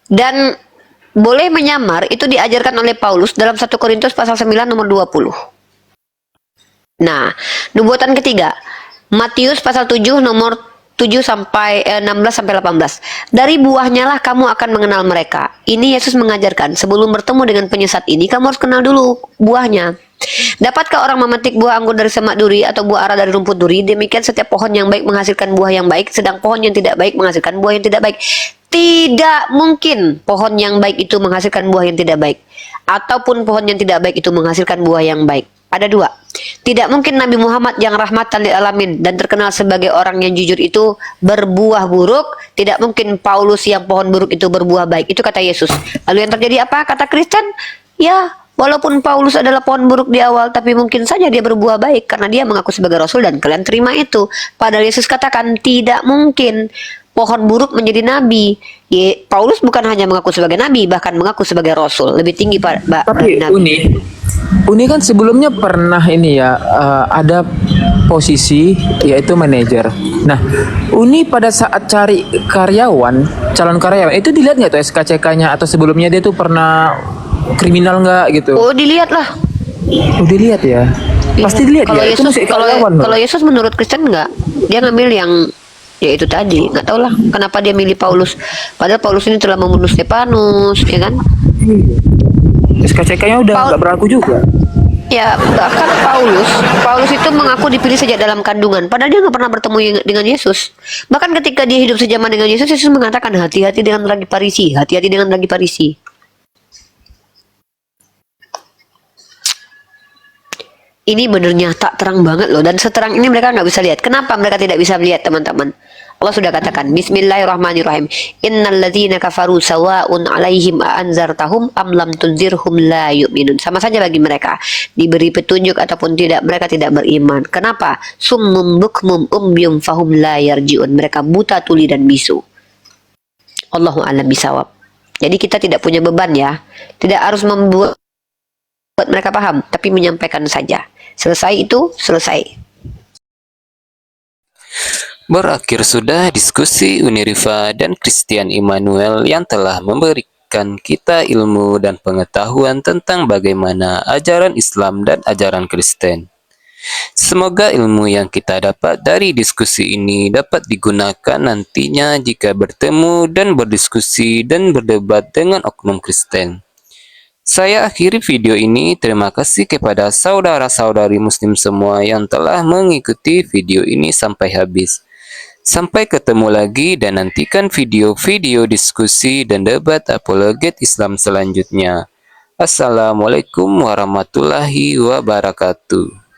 Dan boleh menyamar itu diajarkan oleh Paulus dalam 1 Korintus pasal 9 nomor 20. Nah, nubuatan ketiga. Matius pasal 7 nomor 16-18. Dari buahnya lah kamu akan mengenal mereka. Ini Yesus mengajarkan, sebelum bertemu dengan penyesat ini, kamu harus kenal dulu buahnya. Dapatkah orang memetik buah anggur dari semak duri atau buah ara dari rumput duri? Demikian setiap pohon yang baik menghasilkan buah yang baik, sedang pohon yang tidak baik menghasilkan buah yang tidak baik. Tidak mungkin pohon yang baik itu menghasilkan buah yang tidak baik, ataupun pohon yang tidak baik itu menghasilkan buah yang baik. Ada dua. Tidak mungkin Nabi Muhammad yang rahmatan lil alamin dan terkenal sebagai orang yang jujur itu berbuah buruk. Tidak mungkin Paulus yang pohon buruk itu berbuah baik. Itu kata Yesus. Lalu yang terjadi apa? Kata Kristen, ya walaupun Paulus adalah pohon buruk di awal, tapi mungkin saja dia berbuah baik karena dia mengaku sebagai rasul dan kalian terima itu. Padahal Yesus katakan tidak mungkin pohon buruk menjadi nabi. Paulus bukan hanya mengaku sebagai nabi, bahkan mengaku sebagai rasul. Lebih tinggi
Tapi
nabi.
Uni kan sebelumnya pernah ini ya, ada posisi yaitu manajer. Nah, Uni pada saat cari karyawan, calon karyawan itu dilihat nggak tuh SKCK-nya atau sebelumnya dia tuh pernah kriminal nggak gitu?
Oh, dilihat lah.
Oh, dilihat ya. Pasti dilihat
kalau
ya.
Yesus, kalau Yesus menurut Kristen nggak, dia ngambil yang ya itu tadi, nggak tahu lah kenapa dia milih Paulus. Padahal Paulus ini telah membunuh Stefanus, ya kan?
SKCK-nya udah nggak berlaku juga.
Ya, bahkan Paulus itu mengaku dipilih sejak dalam kandungan. Padahal dia nggak pernah bertemu dengan Yesus. Bahkan ketika dia hidup sejaman dengan Yesus, Yesus mengatakan hati-hati dengan ragi Farisi, hati-hati dengan ragi Farisi. Ini benar nyata, terang banget loh. Dan seterang ini mereka nggak bisa lihat. Kenapa mereka tidak bisa melihat, teman-teman? Allah sudah katakan, Bismillahirrahmanirrahim. Innal ladzina kafaru sawa'un 'alaihim a'anzartahum am lam tunzirhum la yu'minun. Sama saja bagi mereka, diberi petunjuk ataupun tidak, mereka tidak beriman. Kenapa? Summum bukmum umyum fahum la yarji'un. Mereka buta, tuli dan bisu. Allahu a'lam bisawab. Jadi kita tidak punya beban ya. Tidak harus membuat mereka paham, tapi menyampaikan saja. Selesai itu, selesai.
Berakhir sudah diskusi Uniriva dan Christian Immanuel yang telah memberikan kita ilmu dan pengetahuan tentang bagaimana ajaran Islam dan ajaran Kristen. Semoga ilmu yang kita dapat dari diskusi ini dapat digunakan nantinya jika bertemu dan berdiskusi dan berdebat dengan oknum Kristen. Saya akhiri video ini. Terima kasih kepada saudara-saudari muslim semua yang telah mengikuti video ini sampai habis. Sampai ketemu lagi dan nantikan video-video diskusi dan debat apologet Islam selanjutnya. Assalamualaikum warahmatullahi wabarakatuh.